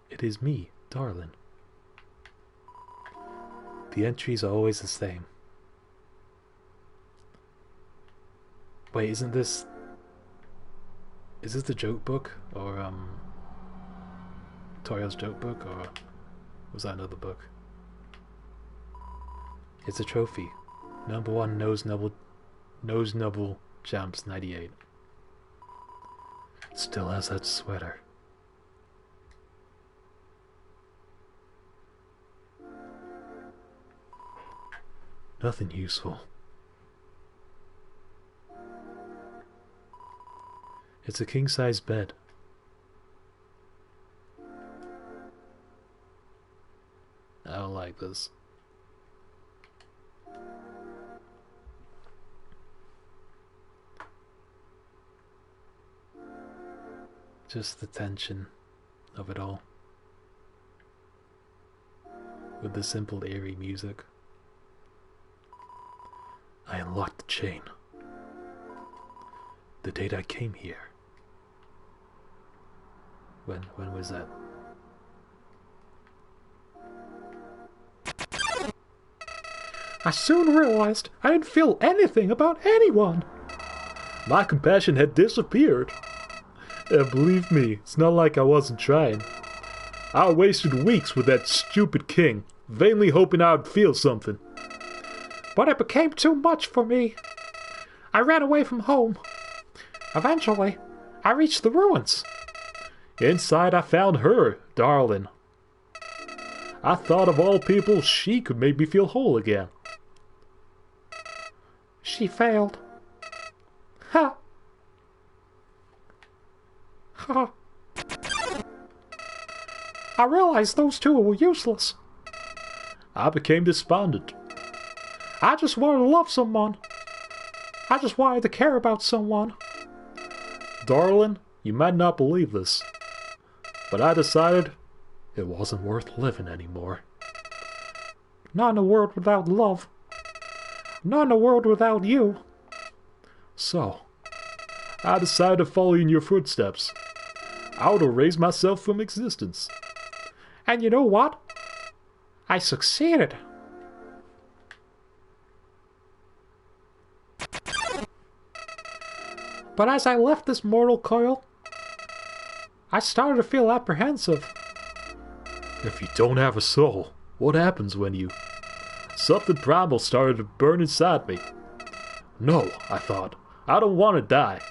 It is me, darling. The entries are always the same. Wait, isn't this... Is this the joke book? Or, Toriel's joke book? Or was that another book? It's a trophy. Number 1 Nose Nubble Champs 98. Still has that sweater. Nothing useful. It's a king-size bed. I don't like this. Just the tension of it all. With the simple eerie music. I unlocked the chain. The date I came here. When was that? I soon realized I didn't feel anything about anyone. My compassion had disappeared. And believe me, it's not like I wasn't trying. I wasted weeks with that stupid king, vainly hoping I would feel something. But it became too much for me. I ran away from home. Eventually, I reached the ruins. Inside I found her, darling. I thought of all people she could make me feel whole again. She failed. Ha! Ha! I realized those two were useless. I became despondent. I just wanted to love someone. I just wanted to care about someone. Darling, you might not believe this, but I decided it wasn't worth living anymore. Not in a world without love. Not in a world without you. So, I decided to follow in your footsteps. I would erase myself from existence. And you know what? I succeeded. But as I left this mortal coil, I started to feel apprehensive. If you don't have a soul, what happens when you... Something primal started to burn inside me. No, I thought. I don't want to die.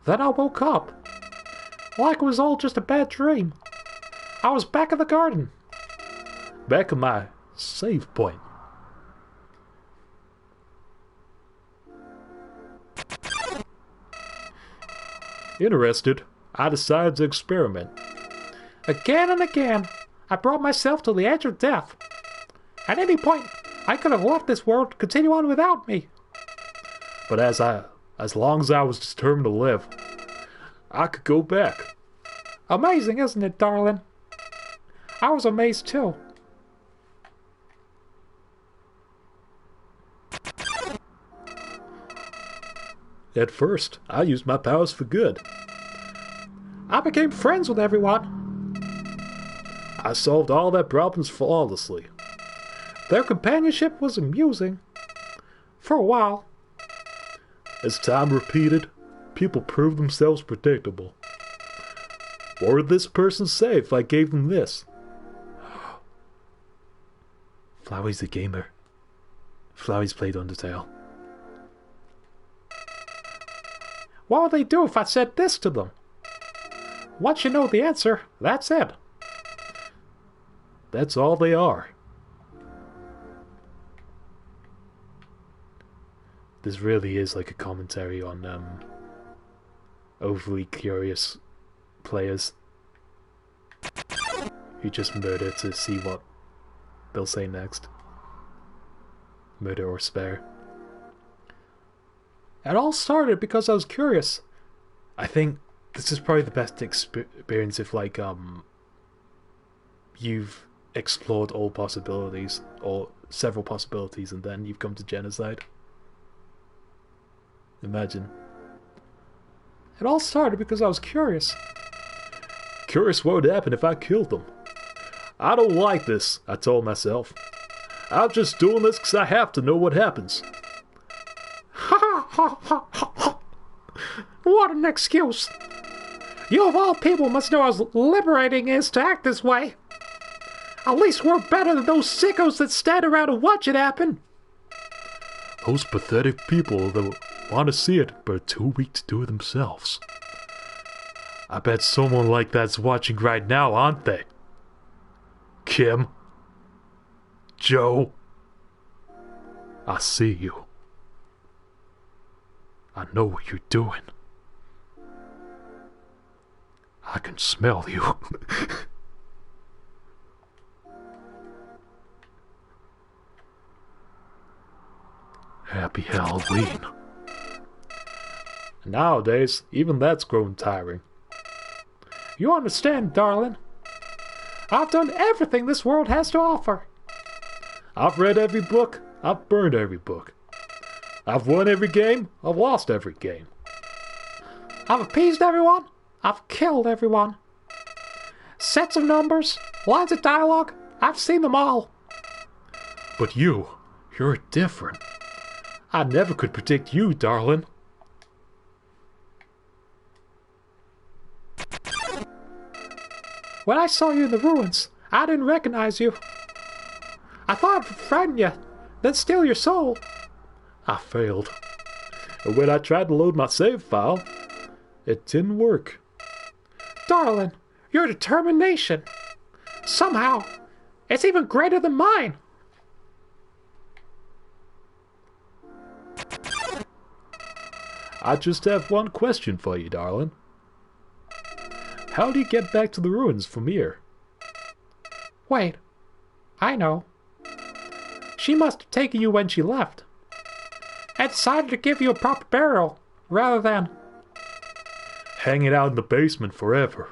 Then I woke up. Like it was all just a bad dream. I was back in the garden. Back at my save point. Interested, I decided to experiment. Again and again, I brought myself to the edge of death. At any point, I could have left this world to continue on without me. But as long as I was determined to live, I could go back. Amazing, isn't it, darling? I was amazed too. At first, I used my powers for good. I became friends with everyone. I solved all their problems flawlessly. Their companionship was amusing. For a while. As time repeated, people proved themselves predictable. What would this person say if I gave them this? Flowey's the gamer. Flowey's played Undertale. What would they do if I said this to them? Once you know the answer, that's it. That's all they are. This really is like a commentary on overly curious players who just murder to see what they'll say next. Murder or spare. It all started because I was curious. I think this is probably the best experience if like you've explored all possibilities or several possibilities and then you've come to genocide. Imagine. It all started because I was curious. Curious what would happen if I killed them. I don't like this, I told myself. I'm just doing this because I have to know what happens. Haha! What an excuse! You of all people must know how liberating it is to act this way. At least we're better than those sickos that stand around and watch it happen. Those pathetic people that want to see it but are too weak to do it themselves. I bet someone like that's watching right now, aren't they? Kim? Joe? I see you. I know what you're doing. I can smell you. Happy Halloween. Nowadays, even that's grown tiring. You understand, darling. I've done everything this world has to offer. I've read every book. I've burned every book. I've won every game. I've lost every game. I've appeased everyone. I've killed everyone. Sets of numbers, lines of dialogue, I've seen them all. But you're different. I never could predict you, darling. When I saw you in the ruins, I didn't recognize you. I thought I'd frighten you, then steal your soul. I failed. And when I tried to load my save file, it didn't work. Darling, your determination. Somehow, it's even greater than mine. I just have one question for you, darling. How do you get back to the ruins from here? Wait, I know. She must have taken you when she left. And decided to give you a proper burial, rather than hanging out in the basement forever.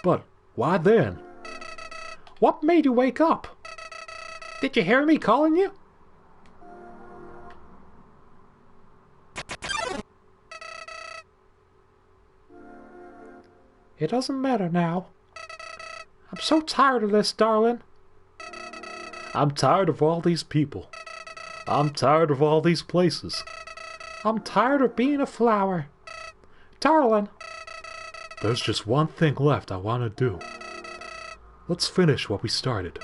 But why then? What made you wake up? Did you hear me calling you? It doesn't matter now. I'm so tired of this, darling. I'm tired of all these people. I'm tired of all these places. I'm tired of being a flower. Darling. There's just one thing left I want to do. Let's finish what we started.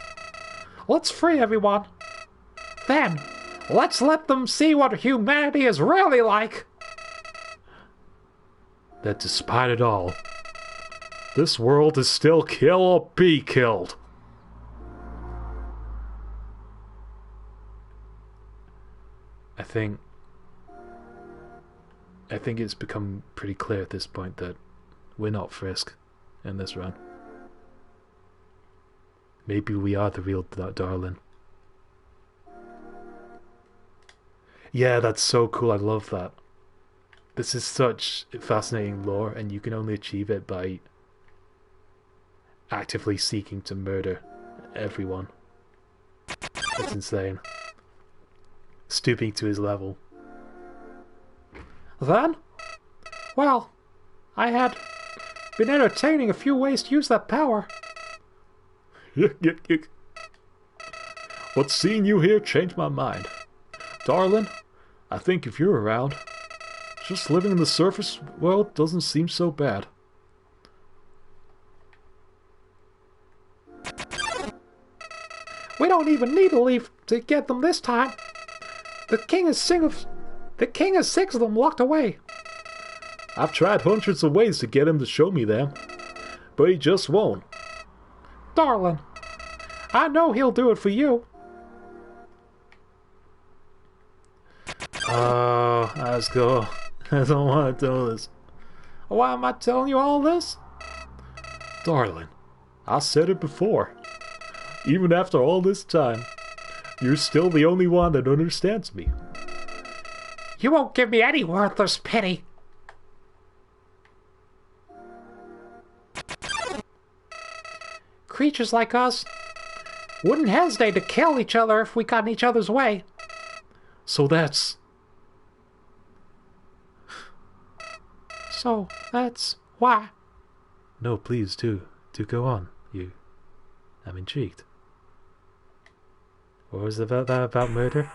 Let's free everyone. Then, let's let them see what humanity is really like. That despite it all, this world is still kill or be killed. I think it's become pretty clear at this point that we're not Frisk in this run. Maybe we are the real darling. Yeah, that's so cool. I love that. This is such fascinating lore, and you can only achieve it by actively seeking to murder everyone. It's insane. Stooping to his level. Then? Well, I had been entertaining a few ways to use that power. But seeing you here changed my mind. Darling, I think if you're around, just living in the surface world doesn't seem so bad. We don't even need to leave to get them this time. The king has six of them locked away. I've tried hundreds of ways to get him to show me them, but he just won't. Darling, I know he'll do it for you. Oh, let's go. I don't want to do this. Why am I telling you all this? Darling, I said it before. Even after all this time, you're still the only one that understands me. You won't give me any worthless pity. Creatures like us wouldn't hesitate to kill each other if we got in each other's way. So that's why. No, please, do go on. I'm intrigued. What was that about murder?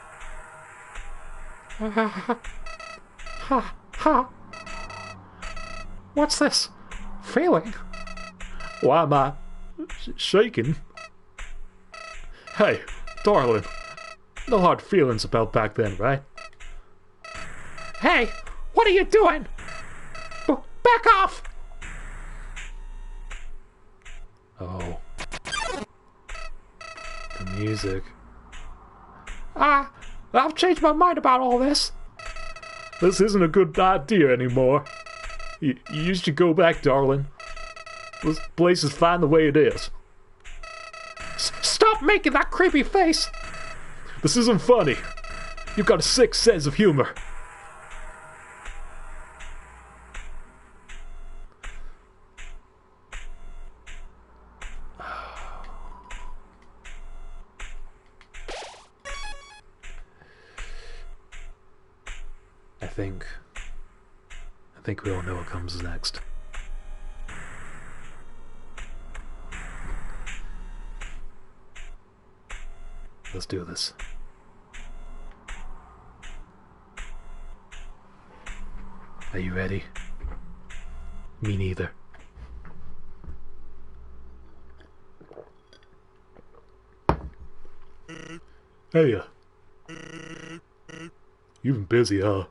What's this? Feeling? Why am I shaking? Hey, darling. No hard feelings about back then, right? Hey, what are you doing? Back off! Oh. The music. I've changed my mind about all this. This isn't a good idea anymore. You should go back, darling. This place is fine the way it is. Stop making that creepy face! This isn't funny. You've got a sick sense of humor. I think we all know what comes next. Let's do this. Are you ready? Me neither. Hey, you've been busy, huh?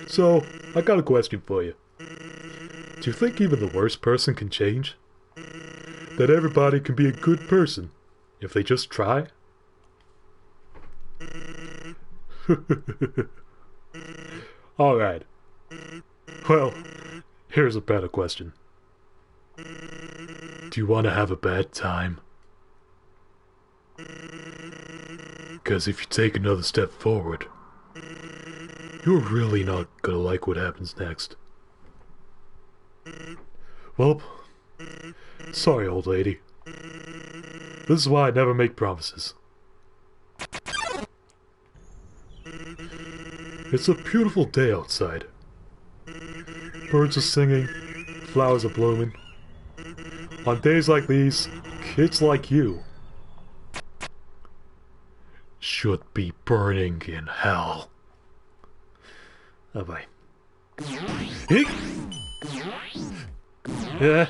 So, I got a question for you. Do you think even the worst person can change? That everybody can be a good person if they just try? Alright. Well, here's a better question. Do you want to have a bad time? Because if you take another step forward, you're really not gonna like what happens next. Well, sorry, old lady. This is why I never make promises. It's a beautiful day outside. Birds are singing, flowers are blooming. On days like these, kids like you should be burning in hell. Oh boy. I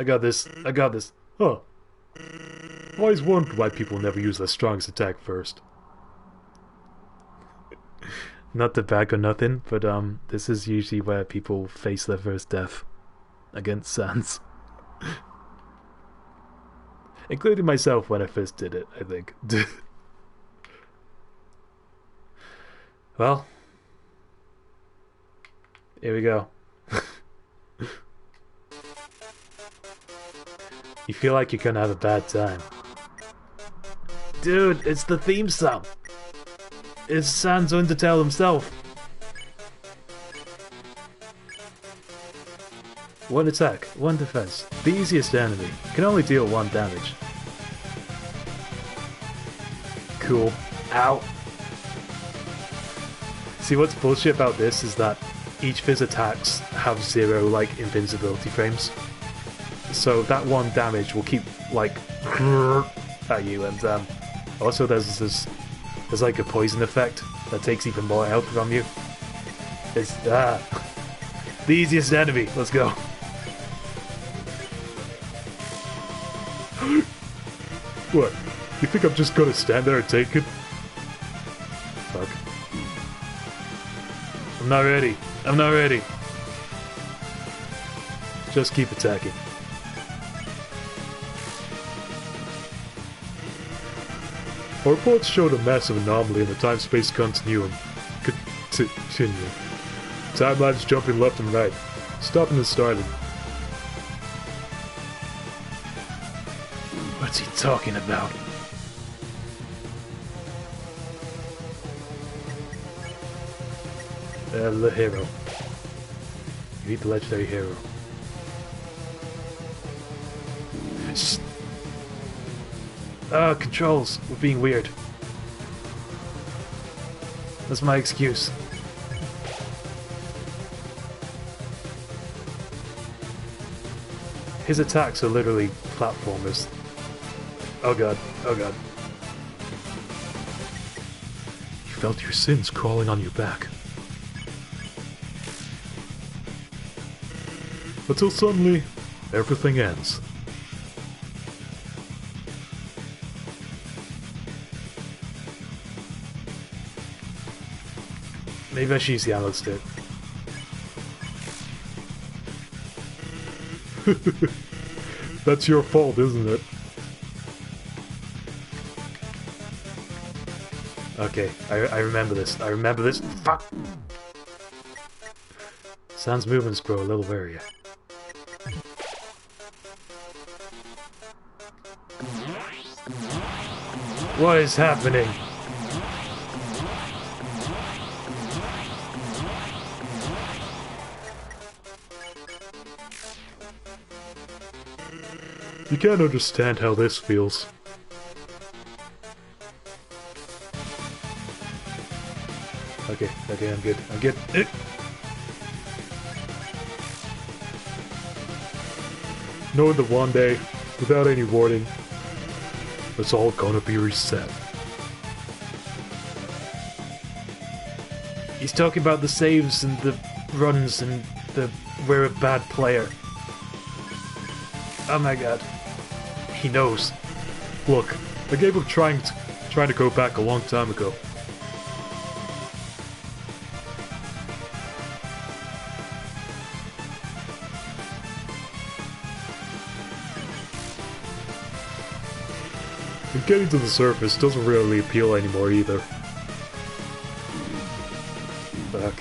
got this. Huh. I always wondered why people never use their strongest attack first. Not to back or nothing, but this is usually where people face their first death against Sans. Including myself when I first did it, I think. Well, here we go. You feel like you're gonna have a bad time. Dude, it's the theme song. It's Sans Undertale himself. One attack, one defense. The easiest enemy. Can only deal 1 damage. Cool. Ow. See, what's bullshit about this is that each of his attacks have 0, like, invincibility frames. So that 1 damage will keep, like, at you, and also there's like a poison effect that takes even more health from you. It's, the easiest enemy. Let's go. What? You think I'm just gonna stand there and take it? Fuck. I'm not ready. I'm not ready. Just keep attacking. Our reports showed a massive anomaly in the time-space continuum. Continue. Timelines jumping left and right. Stopping and starting. What's he talking about? The hero. You need the legendary hero. Controls. We're being weird. That's my excuse. His attacks are literally platformers. Oh god. Oh god. You felt your sins crawling on your back. Until suddenly, everything ends. Maybe I should use the analog stick. That's your fault, isn't it? Okay, I remember this. I remember this. Fuck! Sans movements grow a little warier. What is happening? You can't understand how this feels. Okay, I'm good. I'm good. Knowing that one day, without any warning, it's all gonna be reset. He's talking about the saves and the runs and the we're a bad player. Oh my god. He knows. Look, I gave up trying to go back a long time ago. And getting to the surface doesn't really appeal anymore either. Fuck.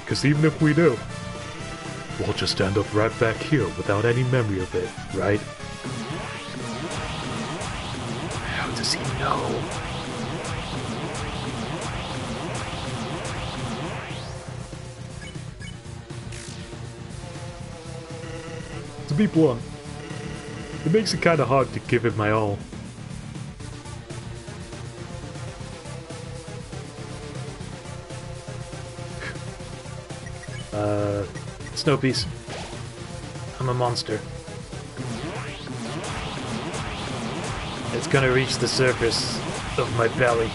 Because even if we do, we'll just end up right back here without any memory of it, right? How does he know? To be blunt, it makes it kinda hard to give it my all. Snow Piece. I'm a monster. It's gonna reach the surface of my belly.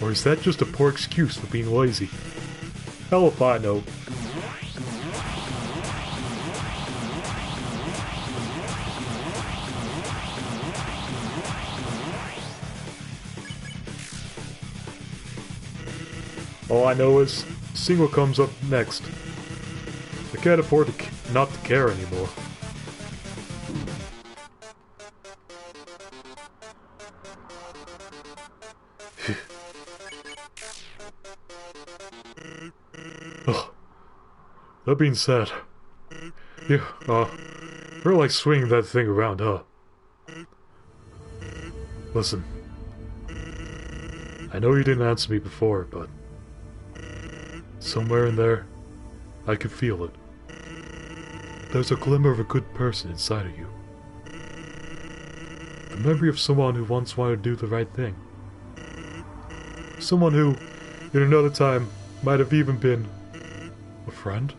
Or is that just a poor excuse for being lazy? Hell if I know. All I know is, seeing what comes up next. I can't afford to not to care anymore. Ugh. That being said, yeah, we're like swinging that thing around, huh? Listen, I know you didn't answer me before, but somewhere in there, I could feel it. There's a glimmer of a good person inside of you. The memory of someone who once wanted to do the right thing. Someone who, in another time, might have even been a friend?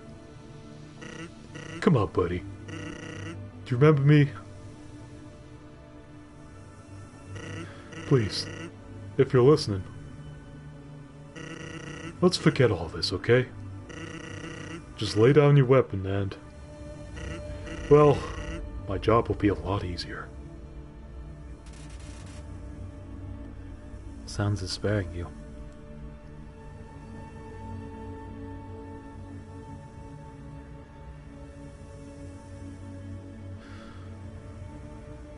Come on, buddy. Do you remember me? Please, if you're listening, let's forget all this, okay? Just lay down your weapon and... well, my job will be a lot easier. Sounds despairing, you.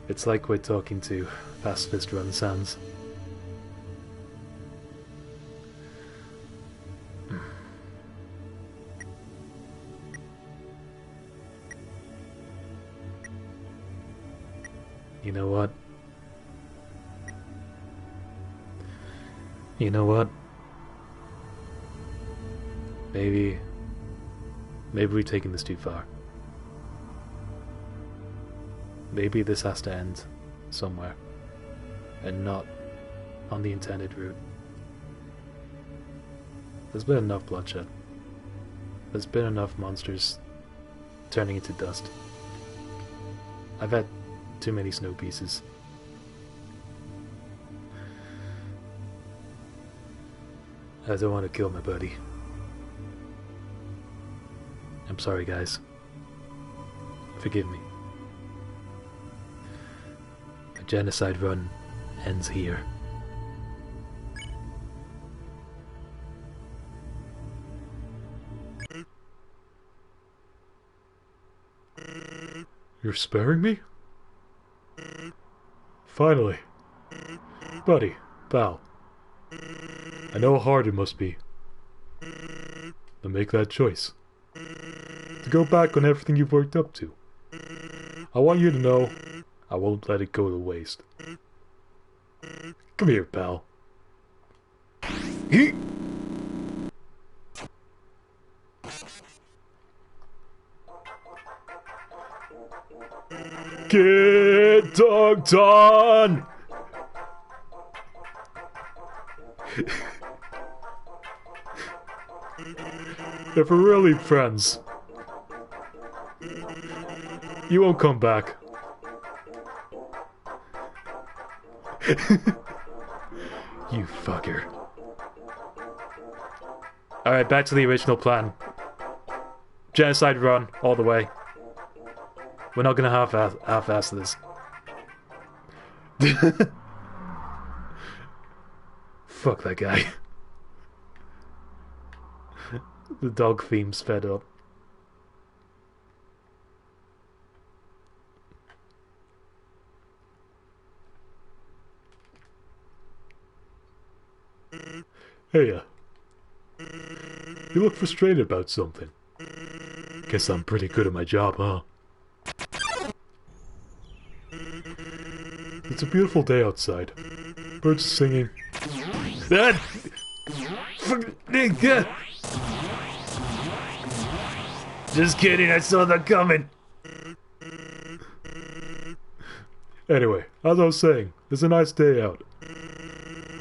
It's like we're talking to Pacifist Run Sans. You know what? You know what? Maybe we've taken this too far. Maybe this has to end somewhere, and not on the intended route. There's been enough bloodshed. There's been enough monsters turning into dust. I've had too many snow pieces. I don't want to kill my buddy. I'm sorry, guys. Forgive me. The genocide run ends here. You're sparing me? Finally. Buddy, pal. I know how hard it must be to make that choice. To go back on everything you've worked up to. I want you to know I won't let it go to waste. Come here, pal. Get dunked on! If we're really friends, you won't come back. You fucker. Alright, back to the original plan. Genocide run, all the way. We're not gonna half-ass this. Fuck that guy. The dog theme's fed up. Hey, you look frustrated about something. Guess I'm pretty good at my job, huh? It's a beautiful day outside. Birds are singing. Just kidding, I saw that coming. Anyway, as I was saying, it's a nice day out.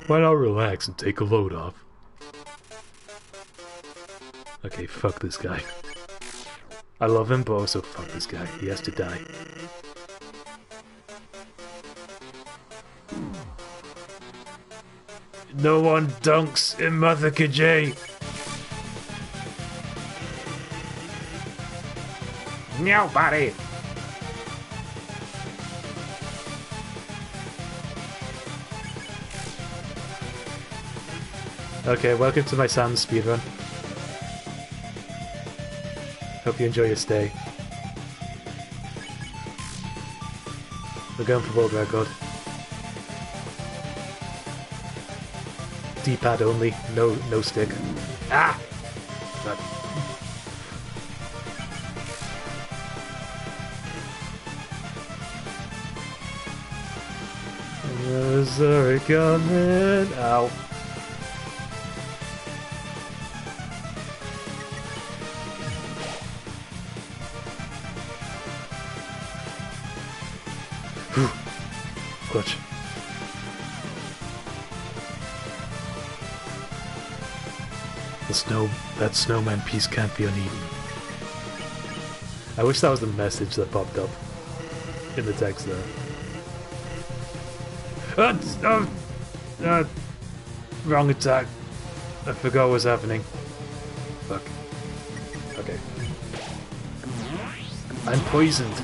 Why not relax and take a load off? Okay, fuck this guy. I love him, but also fuck this guy. He has to die. No one dunks in Mother Kaj. Nobody. Okay, welcome to my Sans speedrun. Hope you enjoy your stay. We're going for world record. D-pad only, no stick. Ah! But sorry, coming. Ow. Clutch. That snowman piece can't be uneaten. I wish that was the message that popped up in the text there. Wrong attack. I forgot what was happening. Fuck. Okay. I'm poisoned.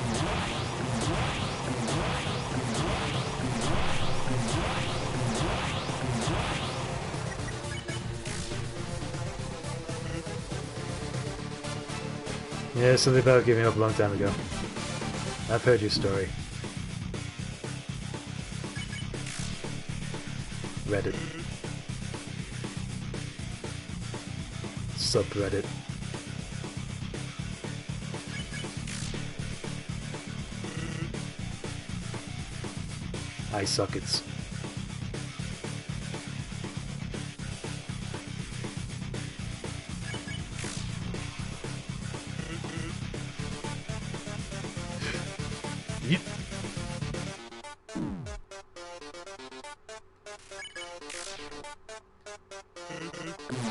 Yeah, something about giving up a long time ago. I've heard your story. Reddit. Subreddit. Eye sockets.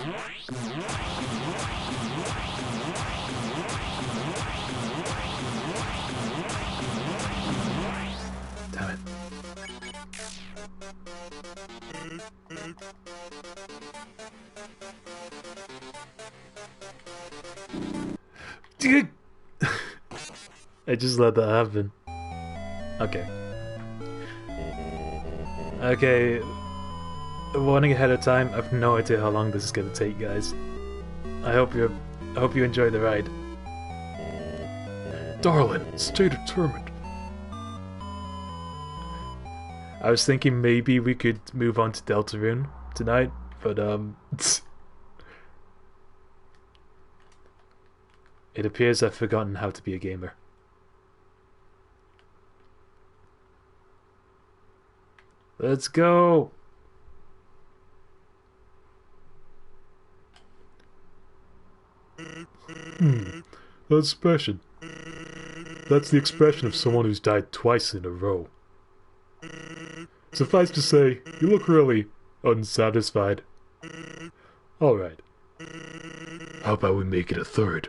Damn it. I just let that happen. Okay. Okay. Warning ahead of time, I've no idea how long this is gonna take, guys. I hope you enjoy the ride. Darling, stay determined. I was thinking maybe we could move on to Deltarune tonight, but it appears I've forgotten how to be a gamer. Let's go! That's special. That's the expression of someone who's died twice in a row. Suffice to say, you look really unsatisfied. Alright. How about we make it a third?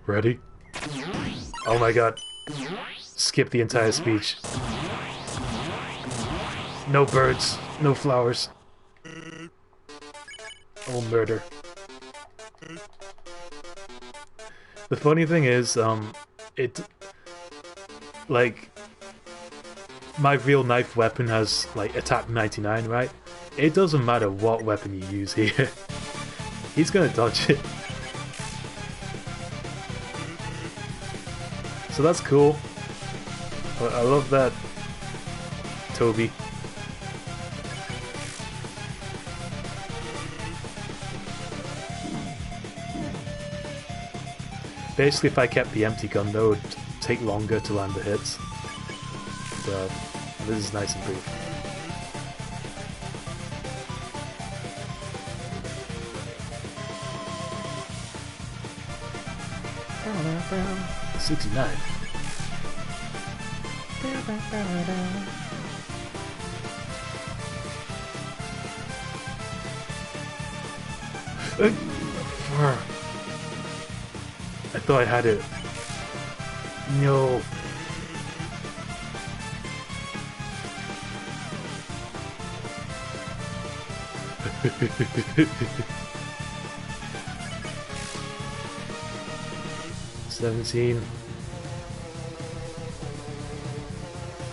Ready? Oh my god. Skip the entire speech. No birds, no flowers. Oh, murder. The funny thing is, like, my real knife weapon has, like, attack 99, right? It doesn't matter what weapon you use here. He's gonna dodge it. So that's cool. I love that, Toby. Basically, if I kept the empty gun, though, it would take longer to land the hits. But this is nice and brief. $69. I thought I had it. No. $17.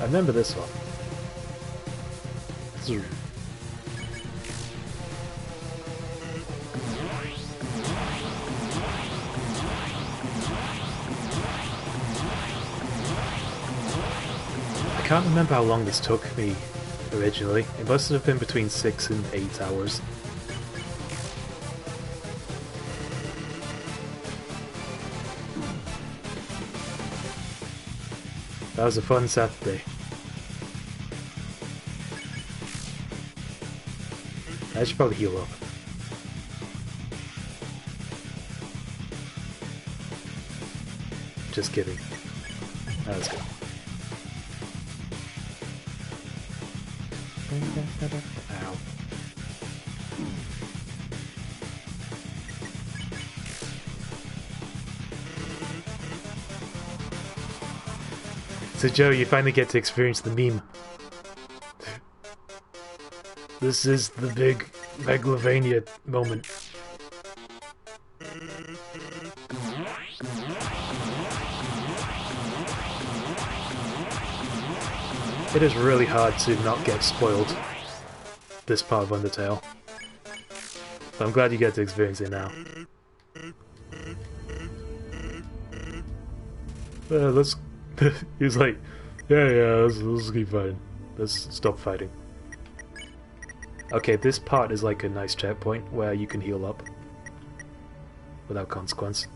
I remember this one. I can't remember how long this took me originally. It must have been between 6 and 8 hours. That was a fun Saturday. I should probably heal up. Just kidding. Let's go. Ow. So Joe, you finally get to experience the meme. This is the big Megalovania moment. It is really hard to not get spoiled, this part of Undertale. But I'm glad you get to experience it now. Let's... He's like, yeah, let's keep fighting. Let's stop fighting. Okay, this part is like a nice checkpoint where you can heal up without consequence.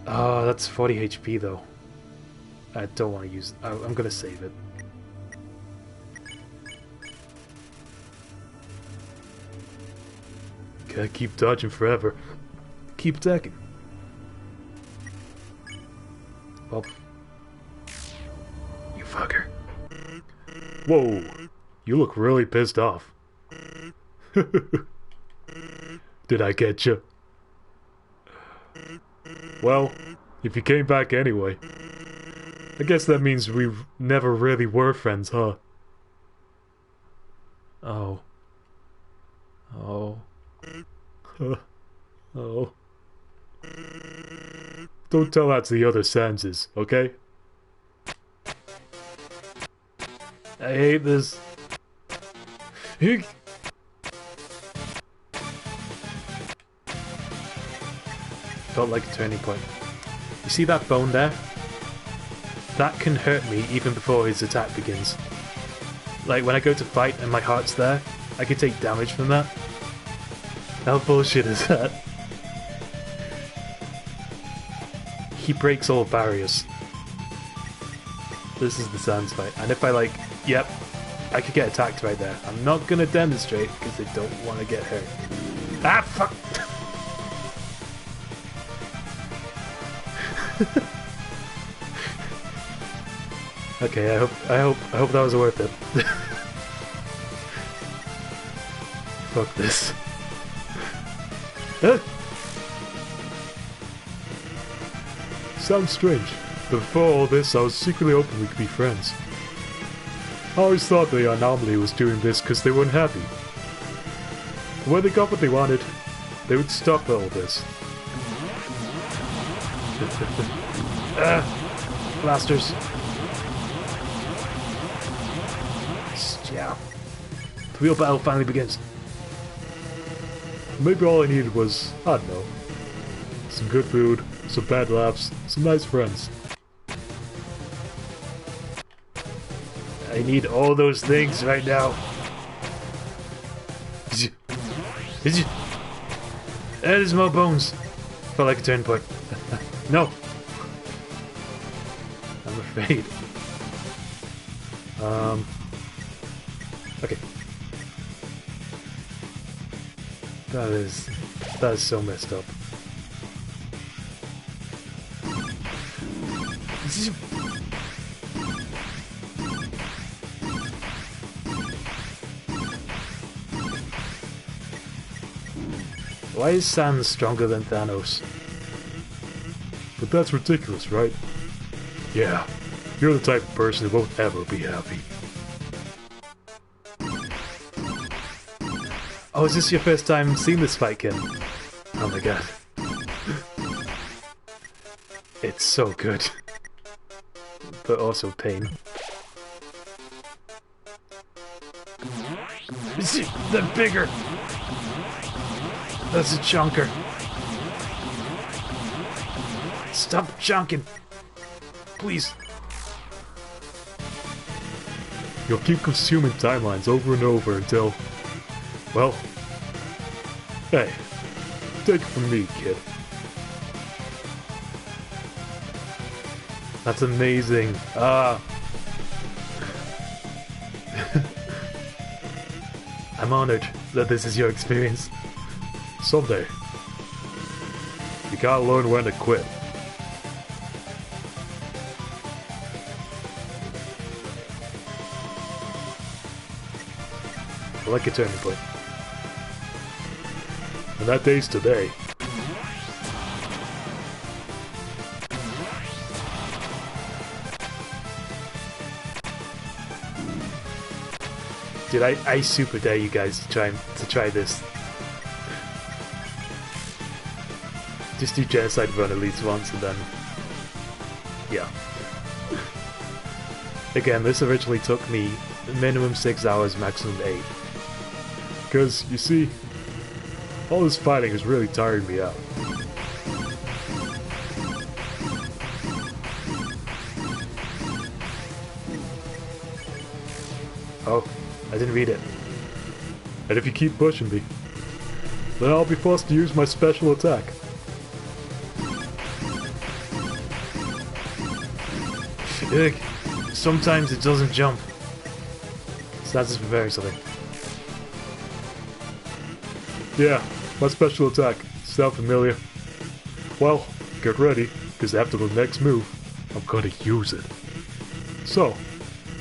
Oh, that's 40 HP though. I don't want to use... I'm gonna save it. Gotta keep dodging forever. Keep attacking. Well, Whoa, you look really pissed off. Did I get you? Well, if you came back anyway, I guess that means we never really were friends, huh? Oh. Oh. Oh. Don't tell that to the other senses, okay? I hate this. Felt like a turning point. You see that bone there? That can hurt me even before his attack begins. Like when I go to fight and my heart's there, I can take damage from that. How bullshit is that? He breaks all barriers. This is the Sans fight, and if I like, yep, I could get attacked right there. I'm not gonna demonstrate because I don't want to get hurt. Ah, fuck! Okay, I hope that was worth it. Fuck this. Sounds strange, but before all this I was secretly hoping we could be friends. I always thought the anomaly was doing this because they weren't happy. When they got what they wanted, they would stop all this. Blasters. Yeah. The real battle finally begins. Maybe all I needed was, I don't know, some good food, some bad laughs, some nice friends. I need all those things right now. There's more bones. Felt like a turning point. No. I'm afraid. Okay. That is so messed up. Why is Sans stronger than Thanos? But that's ridiculous, right? Yeah, you're the type of person who won't ever be happy. Oh, is this your first time seeing this fight, Kim? Oh my god. It's so good. But also pain. The bigger! That's a chunker. Stop chunking. Please. You'll keep consuming timelines over and over until... Well... Hey. Take it from me, kid. That's amazing. I'm honored that this is your experience. Someday. You gotta learn when to quit. I like a turning point. And that day's today. Dude, I super dare you guys to try this. Just do Genocide run at least once and then... Yeah. Again, this originally took me minimum 6 hours, maximum 8. Because, you see, all this fighting is really tiring me out. Oh, I didn't read it. And if you keep pushing me, then I'll be forced to use my special attack. Ugh. Sometimes it doesn't jump. So that's just preparing something. Yeah, my special attack. Sound familiar? Well, get ready, because after the next move, I'm gonna use it. So,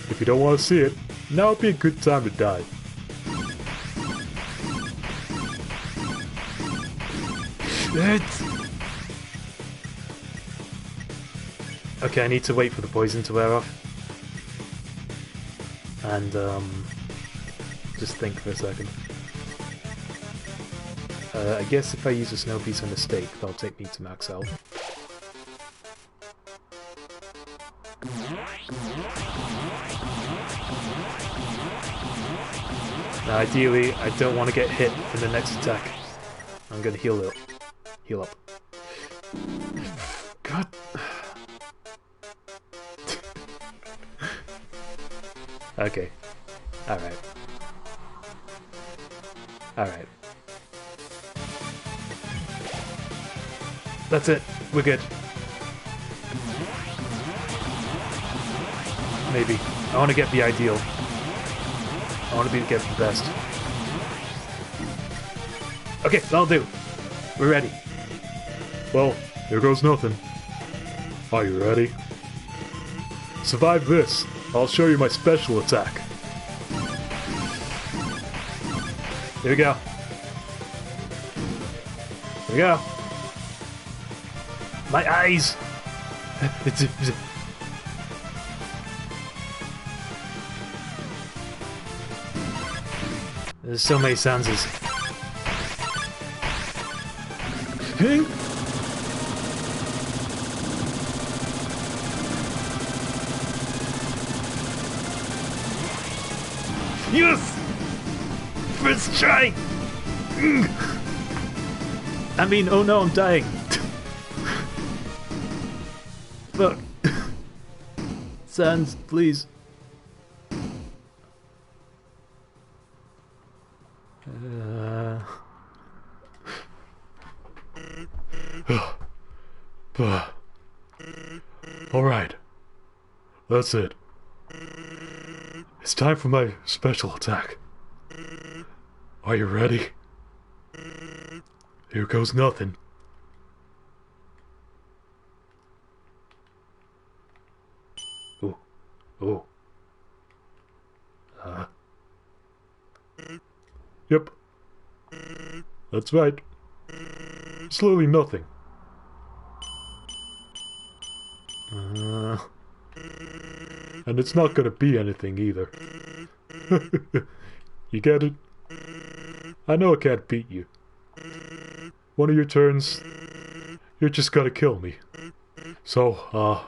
if you don't want to see it, Now would be a good time to die. Shit! Okay, I need to wait for the poison to wear off. And, just think for a second. I guess if I use a snow piece on mistake, that'll take me to max health. Now, ideally, I don't want to get hit in the next attack. I'm gonna heal up. Heal up. God. Okay. Alright. Alright. That's it. We're good. Maybe. I want to get the ideal. I want to get the best. Okay, that'll do. We're ready. Well, here goes nothing. Are you ready? Survive this. I'll show you my special attack. Here we go. Here we go. My eyes! There's so many Sanses. Yes! First try! I mean, oh no, I'm dying. Fuck. Sans, please. Alright. That's it. It's time for my special attack. Are you ready? Here goes nothing. Ooh. Ooh. Yep. That's right. It's literally nothing. And it's not gonna be anything either. You get it? I know I can't beat you. One of your turns, you're just gonna kill me. So,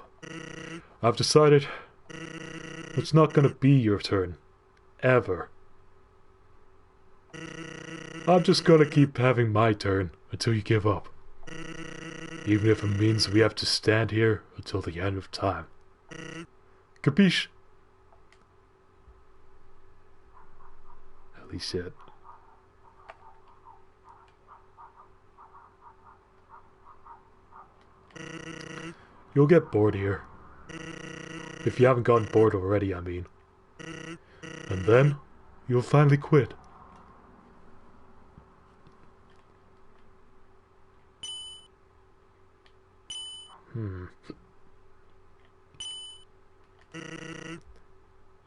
I've decided it's not gonna be your turn. Ever. I'm just gonna keep having my turn until you give up. Even if it means we have to stand here until the end of time. Capiche? Holy shit. You'll get bored here. If you haven't gotten bored already, I mean. And then, you'll finally quit.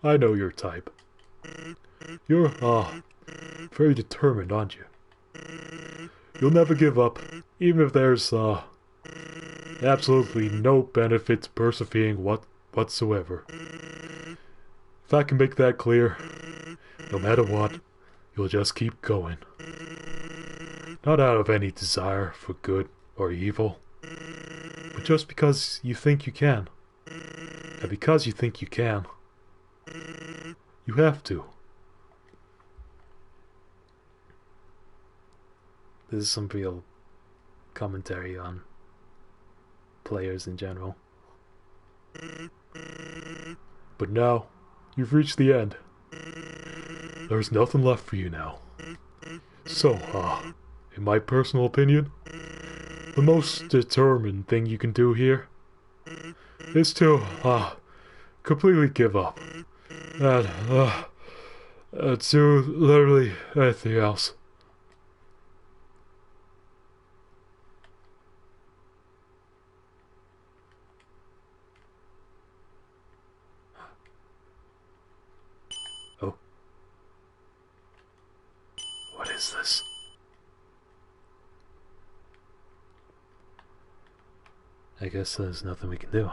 I know your type. You're, very determined, aren't you? You'll never give up, even if there's, absolutely no benefit to persevering whatsoever. If I can make that clear, no matter what, you'll just keep going. Not out of any desire for good or evil, but just because you think you can. And because you think you can, you have to. This is some real commentary on players in general. But now, you've reached the end. There's nothing left for you now. So, in my personal opinion, the most determined thing you can do here is to, completely give up. And, do literally anything else. is this? I guess there's nothing we can do.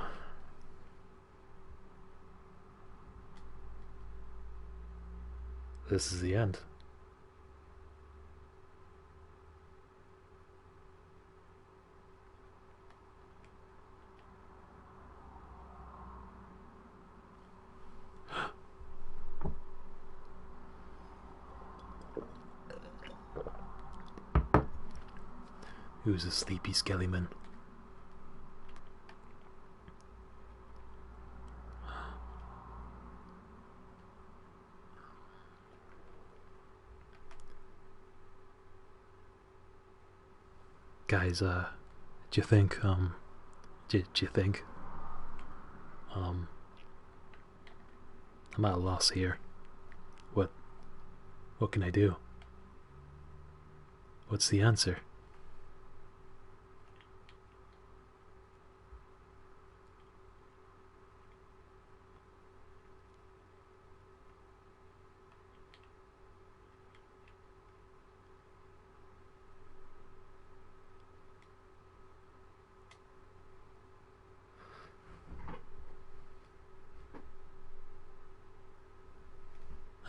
This is the end. Who's a sleepy skellyman? Guys, do you think, do you think, I'm at a loss here. What can I do? What's the answer?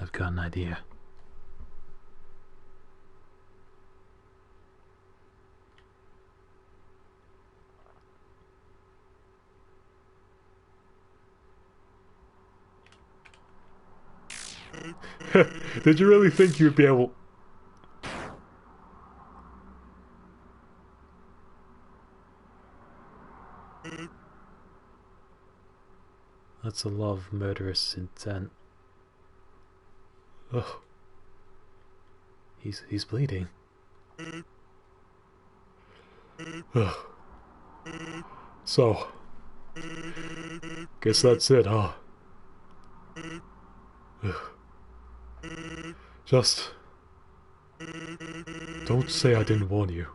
I've got an idea. Did you really think you'd be able... That's a lot of murderous intent. Ugh. He's bleeding. Ugh. So, guess that's it, huh? Ugh. Just don't say I didn't warn you.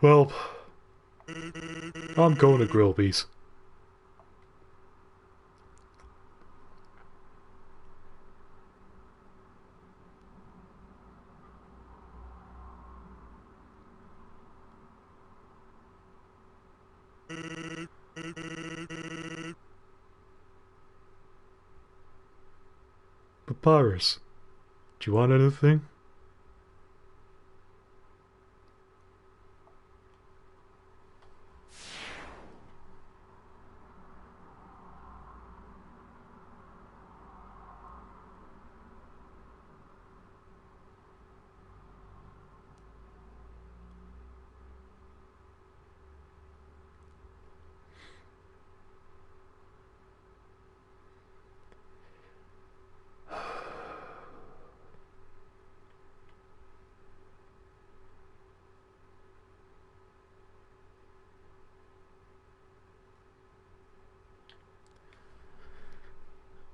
Well, I'm going to Grillby's. Papyrus, do you want anything?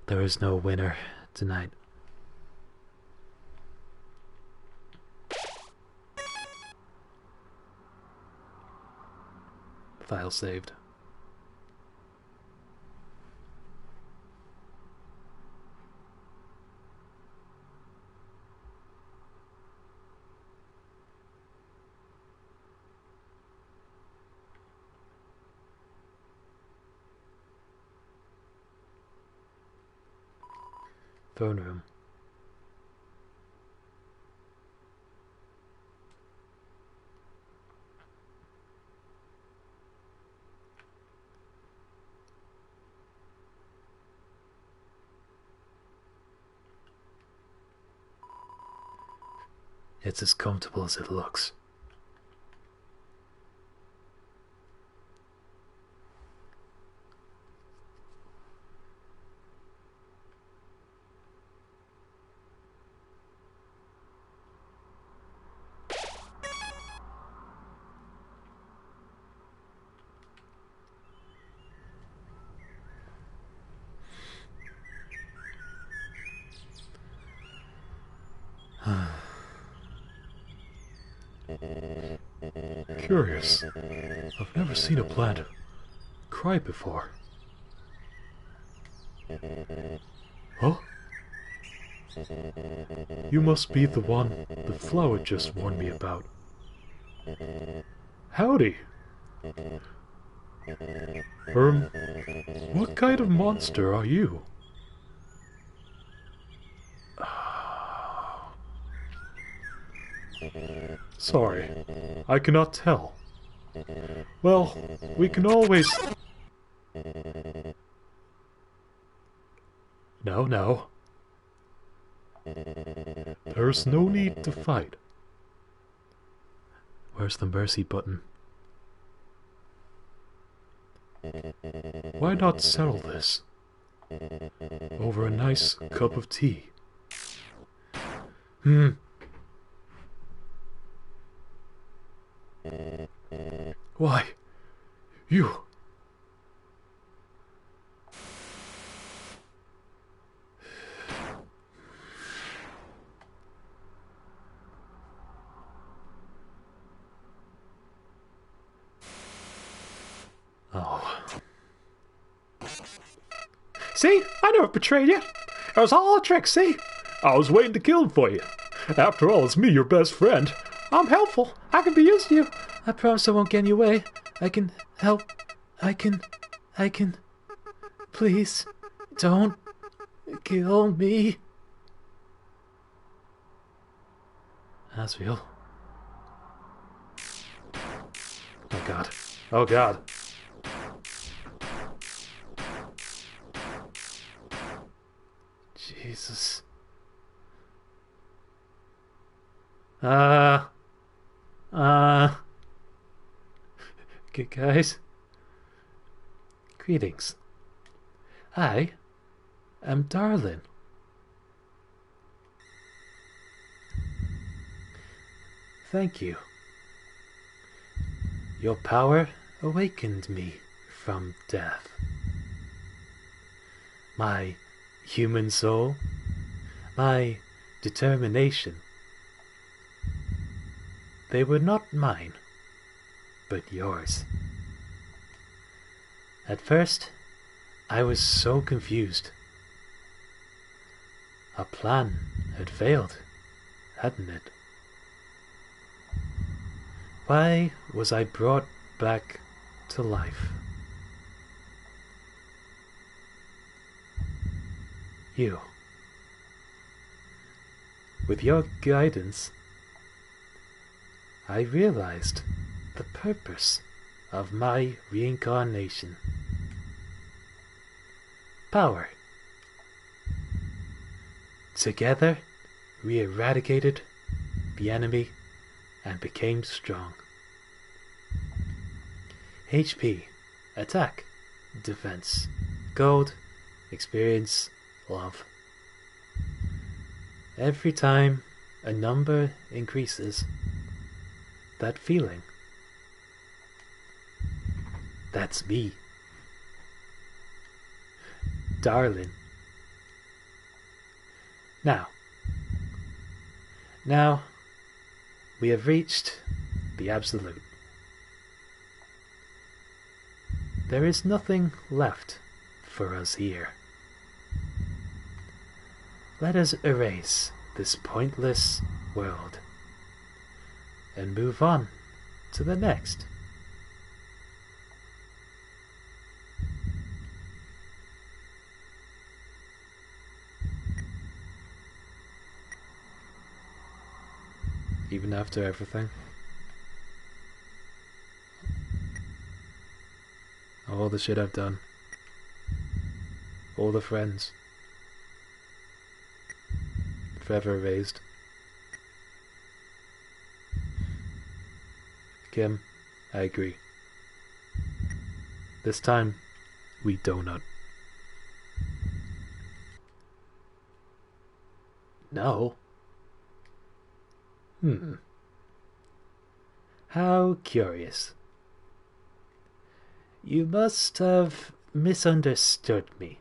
There is no winner tonight. File saved. Phone room. It's as comfortable as it looks. Curious. I've never seen a plant cry before. Huh? You must be the one the flower just warned me about. Howdy. What kind of monster are you? Sorry, I cannot tell. Well, we can always... No. There's no need to fight. Where's the mercy button? Why not settle this over a nice cup of tea? Why, you... Oh. See? I never betrayed you. It was all a trick, see? I was waiting to kill him for you. After all, it's me, your best friend. I'm helpful. I can be used to you. I promise I won't get in your way. I can help. I can... Please, don't kill me. Asriel. Oh god. Oh god. Jesus. Good guys. Greetings. I am Darlin. Thank you. Your power awakened me from death. My human soul, my determination, they were not mine, but yours. At first, I was so confused. Our plan had failed, hadn't it? Why was I brought back to life? You. With your guidance, I realized the purpose of my reincarnation. Power. Together, we eradicated the enemy and became strong. HP, attack, defense, gold, experience, love. Every time a number increases, that feeling, that's me. Darling. Now, we have reached the absolute. There is nothing left for us here. Let us erase this pointless world and move on to the next. Even after everything. All the shit I've done. All the friends. Forever erased. Kim, I agree. This time, we donut. No. How curious. You must have misunderstood me.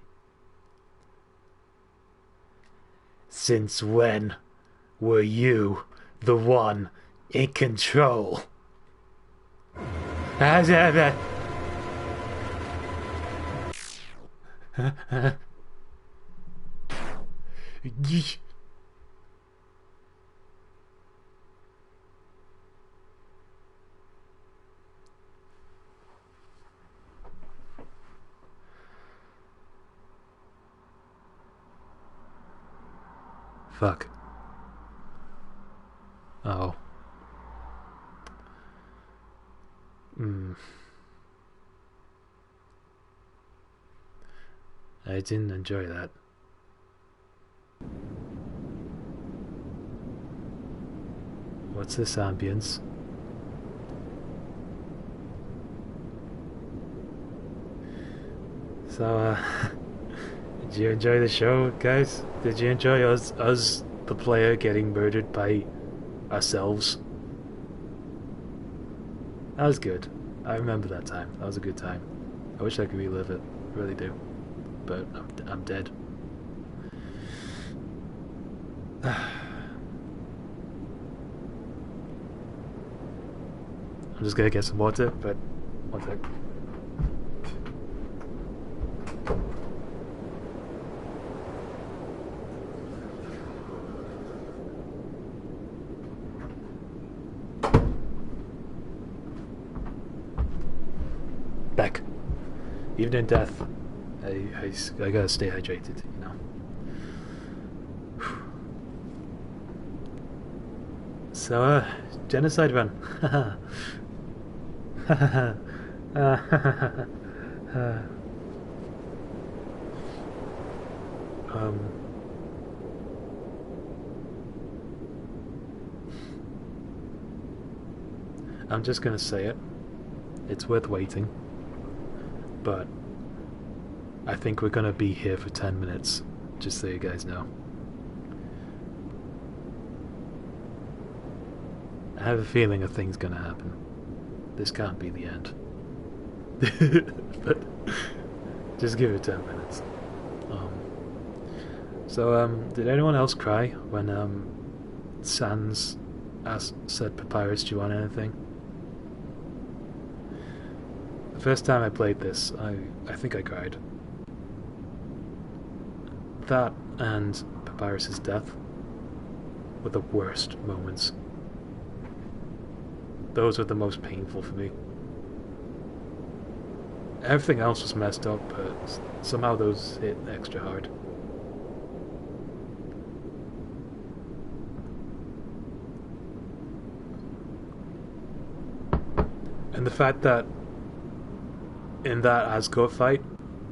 Since when were you the one in control? Fuck. Oh. I didn't enjoy that. What's this ambience? So, did you enjoy the show, guys? Did you enjoy us, the player, getting murdered by ourselves? That was good. I remember that time. That was a good time. I wish I could relive it. I really do. But I'm dead. I'm just gonna get some water, but one sec. Back. Even in death, I gotta stay hydrated, you know. So, genocide run. I'm just gonna say it. It's worth waiting. But I think we're gonna be here for 10 minutes, just so you guys know. I have a feeling a thing's gonna happen. This can't be the end. But just give it 10 minutes. Did anyone else cry when Sans said, Papyrus, do you want anything? The first time I played this, I think I cried. That and Papyrus's death were the worst moments. Those were the most painful for me. Everything else was messed up, but somehow those hit extra hard. And the fact that in that Asgore fight,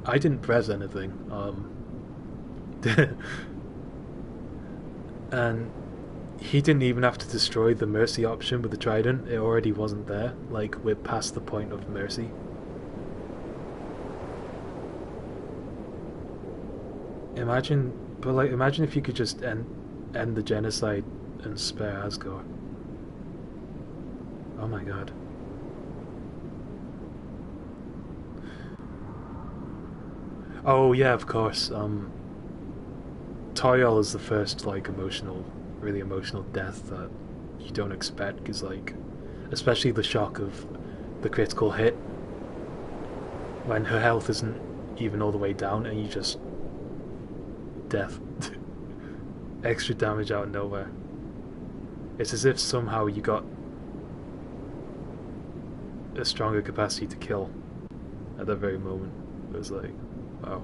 I didn't press anything. And he didn't even have to destroy the mercy option with the trident. It already wasn't there. Like, we're past the point of mercy. Imagine if you could just end the genocide and spare Asgore. Oh my god. Oh yeah, of course. Toyol is the first really emotional death that you don't expect, because especially the shock of the critical hit when her health isn't even all the way down and you just death. Extra damage out of nowhere. It's as if somehow you got a stronger capacity to kill at that very moment. It was like, wow.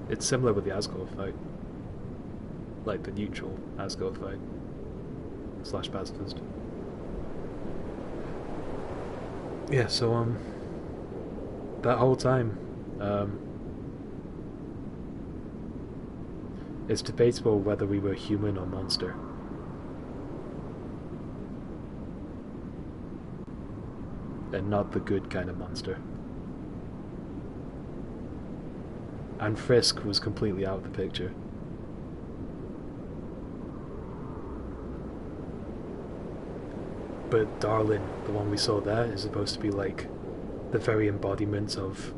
It's similar with the Asgore fight. Like the neutral Asgore fight. / pacifist. Yeah, so that whole time, it's debatable whether we were human or monster. And not the good kind of monster. And Frisk was completely out of the picture. But Darlin, the one we saw there, is supposed to be like the very embodiment of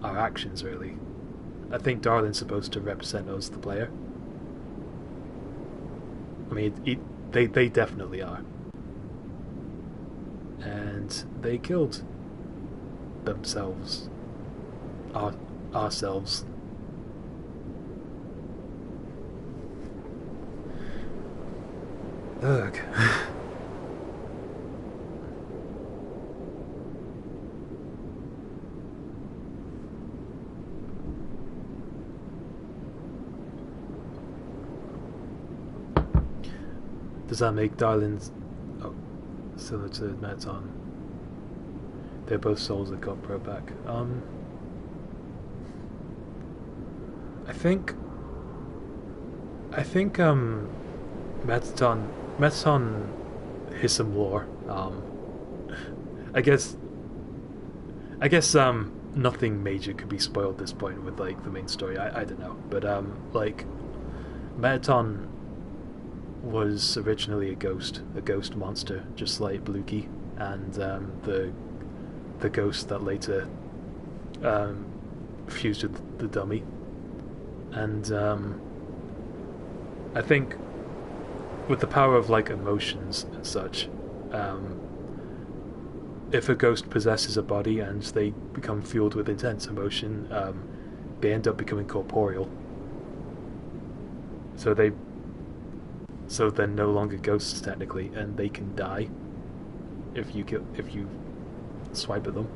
our actions, really. I think Darlin's supposed to represent us, the player. I mean, they definitely are. And they killed themselves. Ourselves. Ugh. Does that make Darlings similar to Meton? They're both souls that got brought back. I think Meton has some lore. I guess nothing major could be spoiled at this point with like the main story. I don't know, but like Meton was originally a ghost monster, just like Bluky, and the ghost that later fused with the dummy. And I think with the power of like emotions and such, if a ghost possesses a body and they become fueled with intense emotion, they end up becoming corporeal. So they're no longer ghosts technically, and they can die if you swipe at them.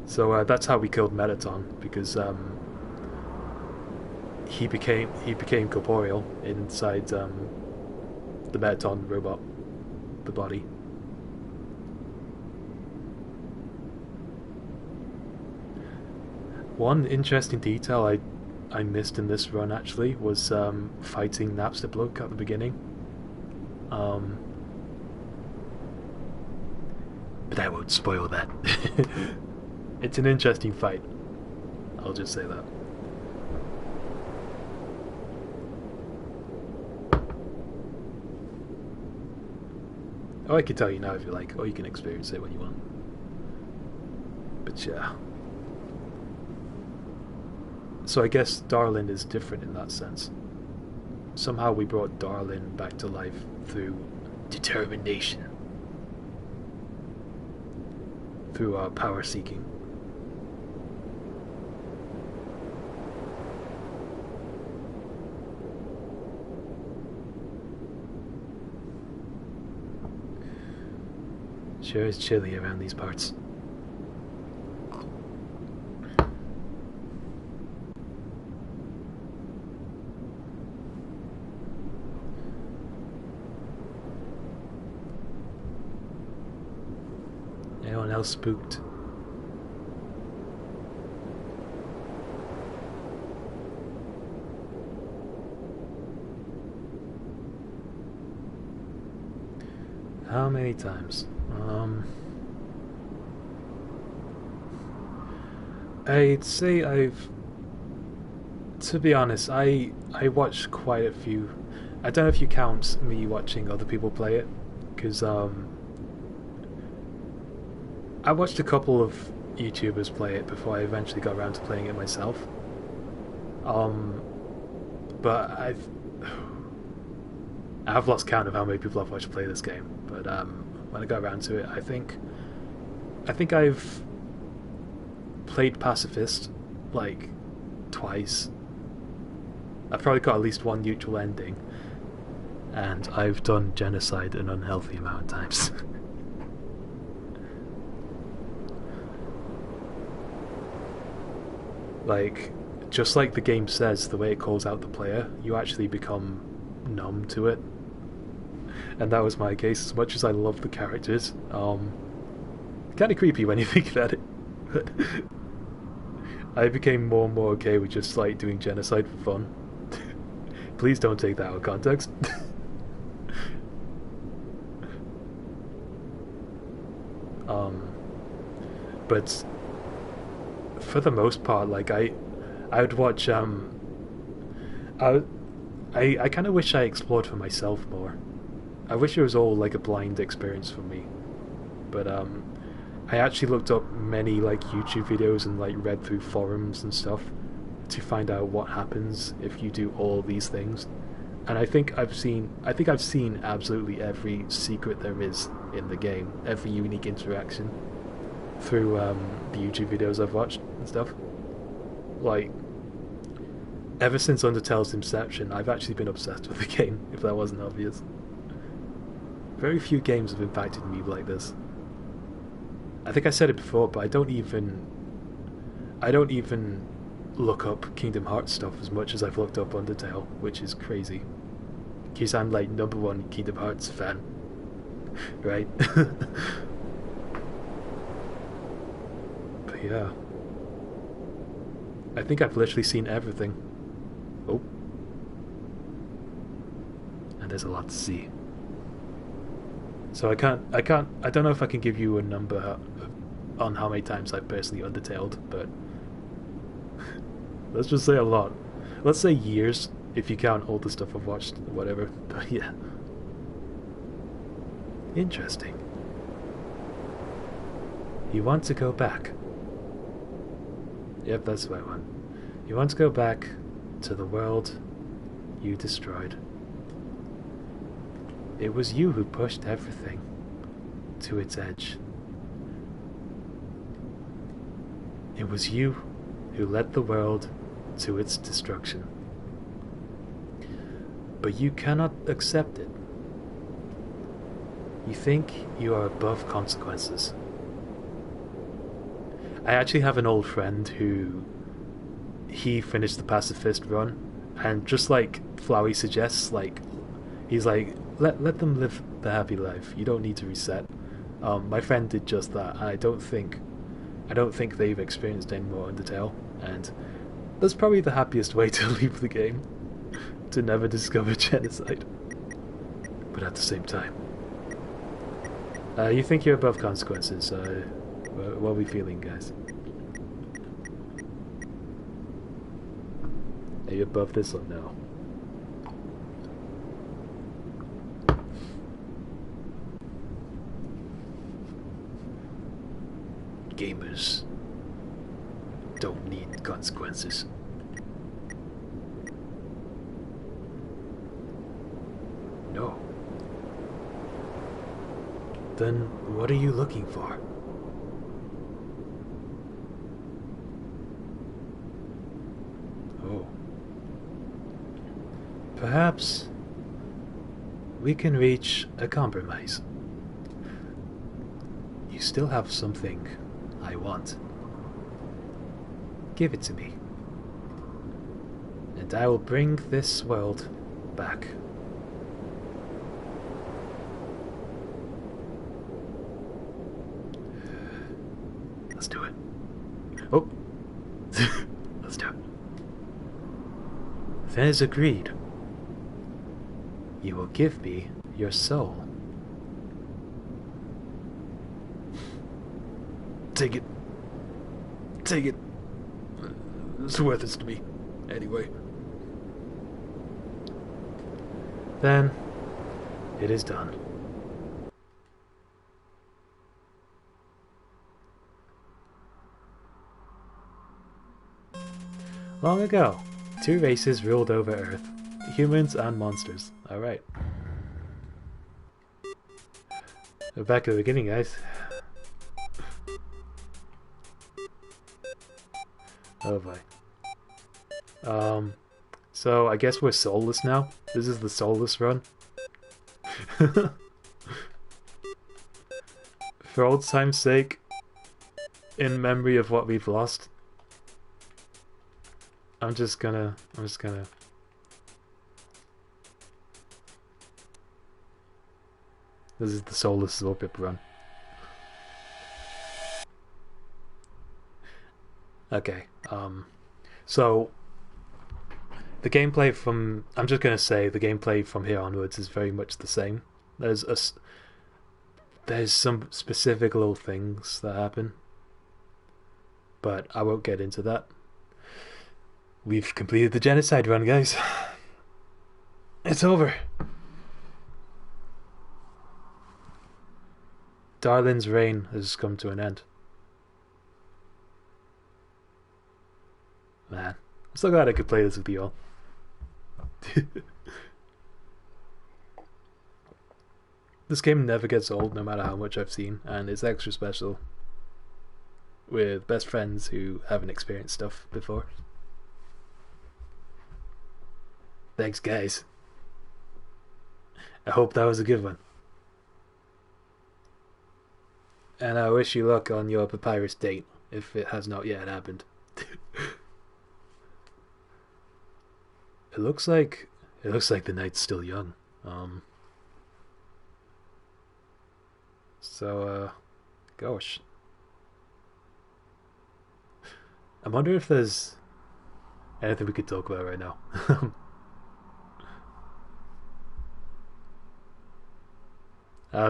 So that's how we killed Metaton, because he became corporeal inside the Metaton robot, the body. One interesting detail I missed in this run actually was fighting Napster Bloke at the beginning. But I won't spoil that. It's an interesting fight. I'll just say that. Oh, I can tell you now if you like, or you can experience it when you want. But yeah. So I guess Darlin is different in that sense. Somehow we brought Darlin back to life through determination. Through our power seeking. Sure is chilly around these parts. Anyone else spooked? How many times? I'd say to be honest, I watched quite a few. I don't know if you count me watching other people play it, because I watched a couple of YouTubers play it before I eventually got around to playing it myself. But I've lost count of how many people I've watched play this game. But when I got around to it, I think I've played Pacifist like twice. I've probably got at least one neutral ending, and I've done Genocide an unhealthy amount of times. Like, just like the game says, the way it calls out the player, you actually become numb to it. And that was my case. As much as I love the characters, kind of creepy when you think about it. I became more and more okay with just like doing Genocide for fun. Please don't take that out of context. But for the most part, like I would watch. I kind of wish I explored for myself more. I wish it was all like a blind experience for me. But I actually looked up many like YouTube videos and like read through forums and stuff to find out what happens if you do all these things. And I think I've seen absolutely every secret there is in the game, every unique interaction through the YouTube videos I've watched and stuff. Like ever since Undertale's inception, I've actually been obsessed with the game, if that wasn't obvious. Very few games have impacted me like this. I think I said it before, but I don't even look up Kingdom Hearts stuff as much as I've looked up Undertale, which is crazy. Because I'm like #1 Kingdom Hearts fan. Right? But yeah. I think I've literally seen everything. Oh. And there's a lot to see. So I don't know if I can give you a number on how many times I've personally Undertaled, but let's just say a lot. Let's say years, if you count all the stuff I've watched, whatever. But yeah. Interesting. You want to go back. Yep, that's what I want. You want to go back to the world you destroyed. It was you who pushed everything to its edge. It was you who led the world to its destruction. But you cannot accept it. You think you are above consequences. I actually have an old friend who he finished the pacifist run, and just like Flowey suggests, like he's like, let them live the happy life. You don't need to reset. My friend did just that, and I don't think they've experienced any more Undertale, and that's probably the happiest way to leave the game, to never discover genocide. But at the same time, you think you're above consequences. What are we feeling, guys? Are you above this or no? Gamers don't need consequences. No. Then what are you looking for? Oh. Perhaps we can reach a compromise. You still have something I want. Give it to me, and I will bring this world back. Let's do it. Oh. Let's do it. Then as agreed. You will give me your soul. Take it. Take it. It's worth it to me. Anyway. Then, it is done. Long ago, 2 races ruled over Earth. Humans and monsters. Alright. We're back at the beginning, guys. Oh boy. So I guess we're soulless now. This is the soulless run. For old time's sake, in memory of what we've lost, I'm just gonna This is the soulless Zorpip run. Okay, so the gameplay from, I'm just gonna say, the gameplay from here onwards is very much the same. There's some specific little things that happen, but I won't get into that. We've completed the genocide run, guys. It's over. Darlin's reign has come to an end. Man, I'm so glad I could play this with you all. This game never gets old, no matter how much I've seen, and it's extra special with best friends who haven't experienced stuff before. Thanks, guys. I hope that was a good one. And I wish you luck on your papyrus date, if it has not yet happened. It looks like the night's still young. So gosh. I wonder if there's anything we could talk about right now.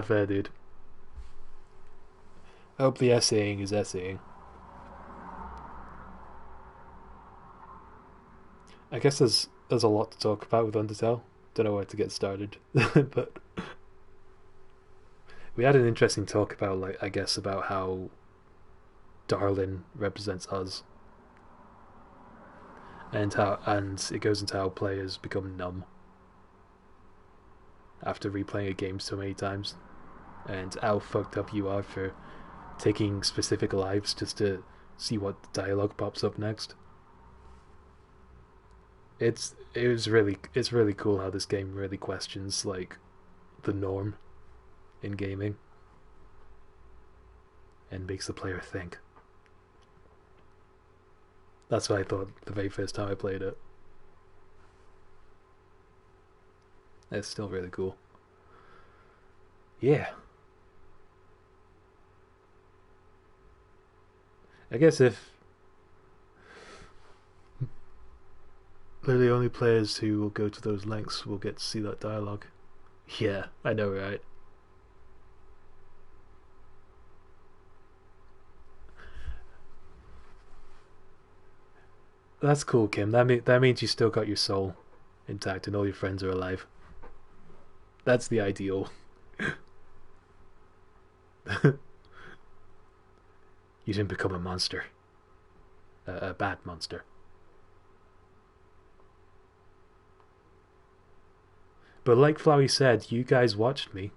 Fair, dude. I hope the essaying is essaying. I guess there's a lot to talk about with Undertale. Don't know where to get started, but we had an interesting talk about, like, I guess, about how Darlin represents us, and it goes into how players become numb after replaying a game so many times, and how fucked up you are for taking specific lives just to see what dialogue pops up next. It's really cool how this game really questions, like, the norm in gaming and makes the player think. That's what I thought the very first time I played it. It's still really cool. Yeah. I guess if they're the only players who will go to those lengths will get to see that dialogue. Yeah, I know, right? That's cool, Kim. That means you still got your soul intact and all your friends are alive. That's the ideal. You didn't become a monster. A bad monster. But like Flowey said, you guys watched me.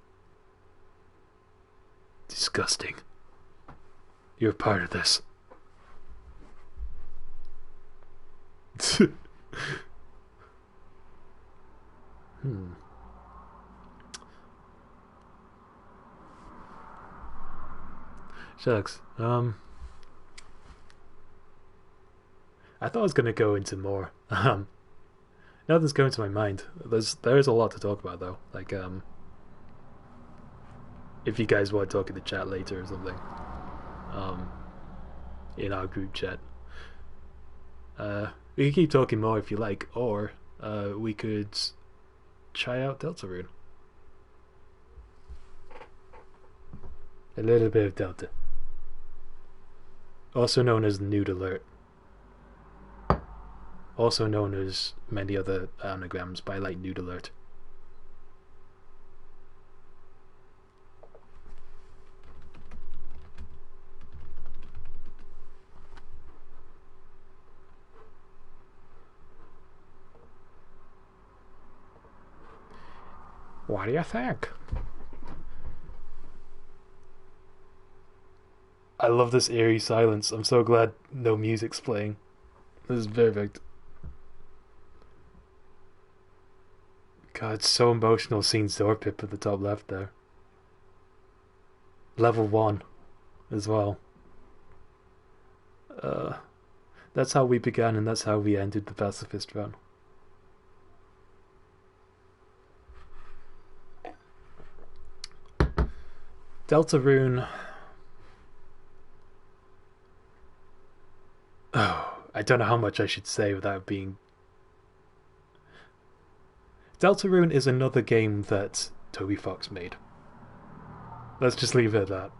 Disgusting. You're part of this. Shucks. I thought I was gonna go into more. Nothing's going to my mind. There's a lot to talk about though. Like if you guys want to talk in the chat later or something, in our group chat, we can keep talking more if you like, or we could try out Deltarune. A little bit of Delta, also known as Nude Alert, also known as many other anagrams by, like, Nude Alert. What do you think? I love this eerie silence. I'm so glad no music's playing. This is perfect. God, it's so emotional seeing Zorpip at the top left there. Level 1 as well. That's how we began and that's how we ended the pacifist run. Deltarune. Oh, I don't know how much I should say without being... Deltarune is another game that Toby Fox made. Let's just leave it at that.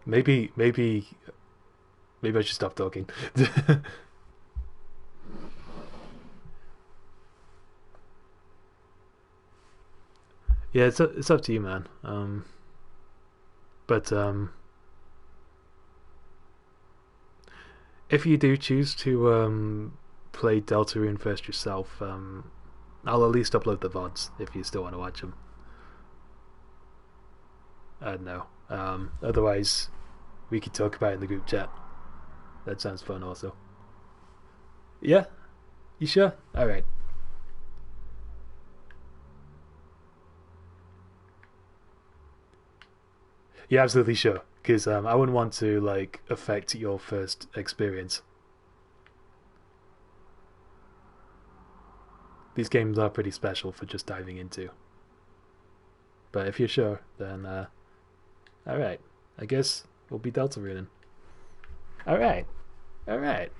Maybe I should stop talking. Yeah, it's up to you, man. But if you do choose to play Deltarune first yourself, I'll at least upload the VODs if you still want to watch them. I don't know. Otherwise, we could talk about it in the group chat. That sounds fun also. Yeah? You sure? Alright. You're absolutely sure, because I wouldn't want to like affect your first experience. These games are pretty special for just diving into. But if you're sure, then alright. I guess we'll be Deltaruning. Alright. Alright.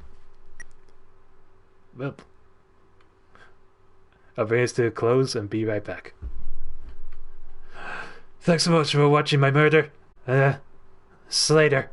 Well, I'll bring us to a close and be right back. Thanks so much for watching my murder. Slater.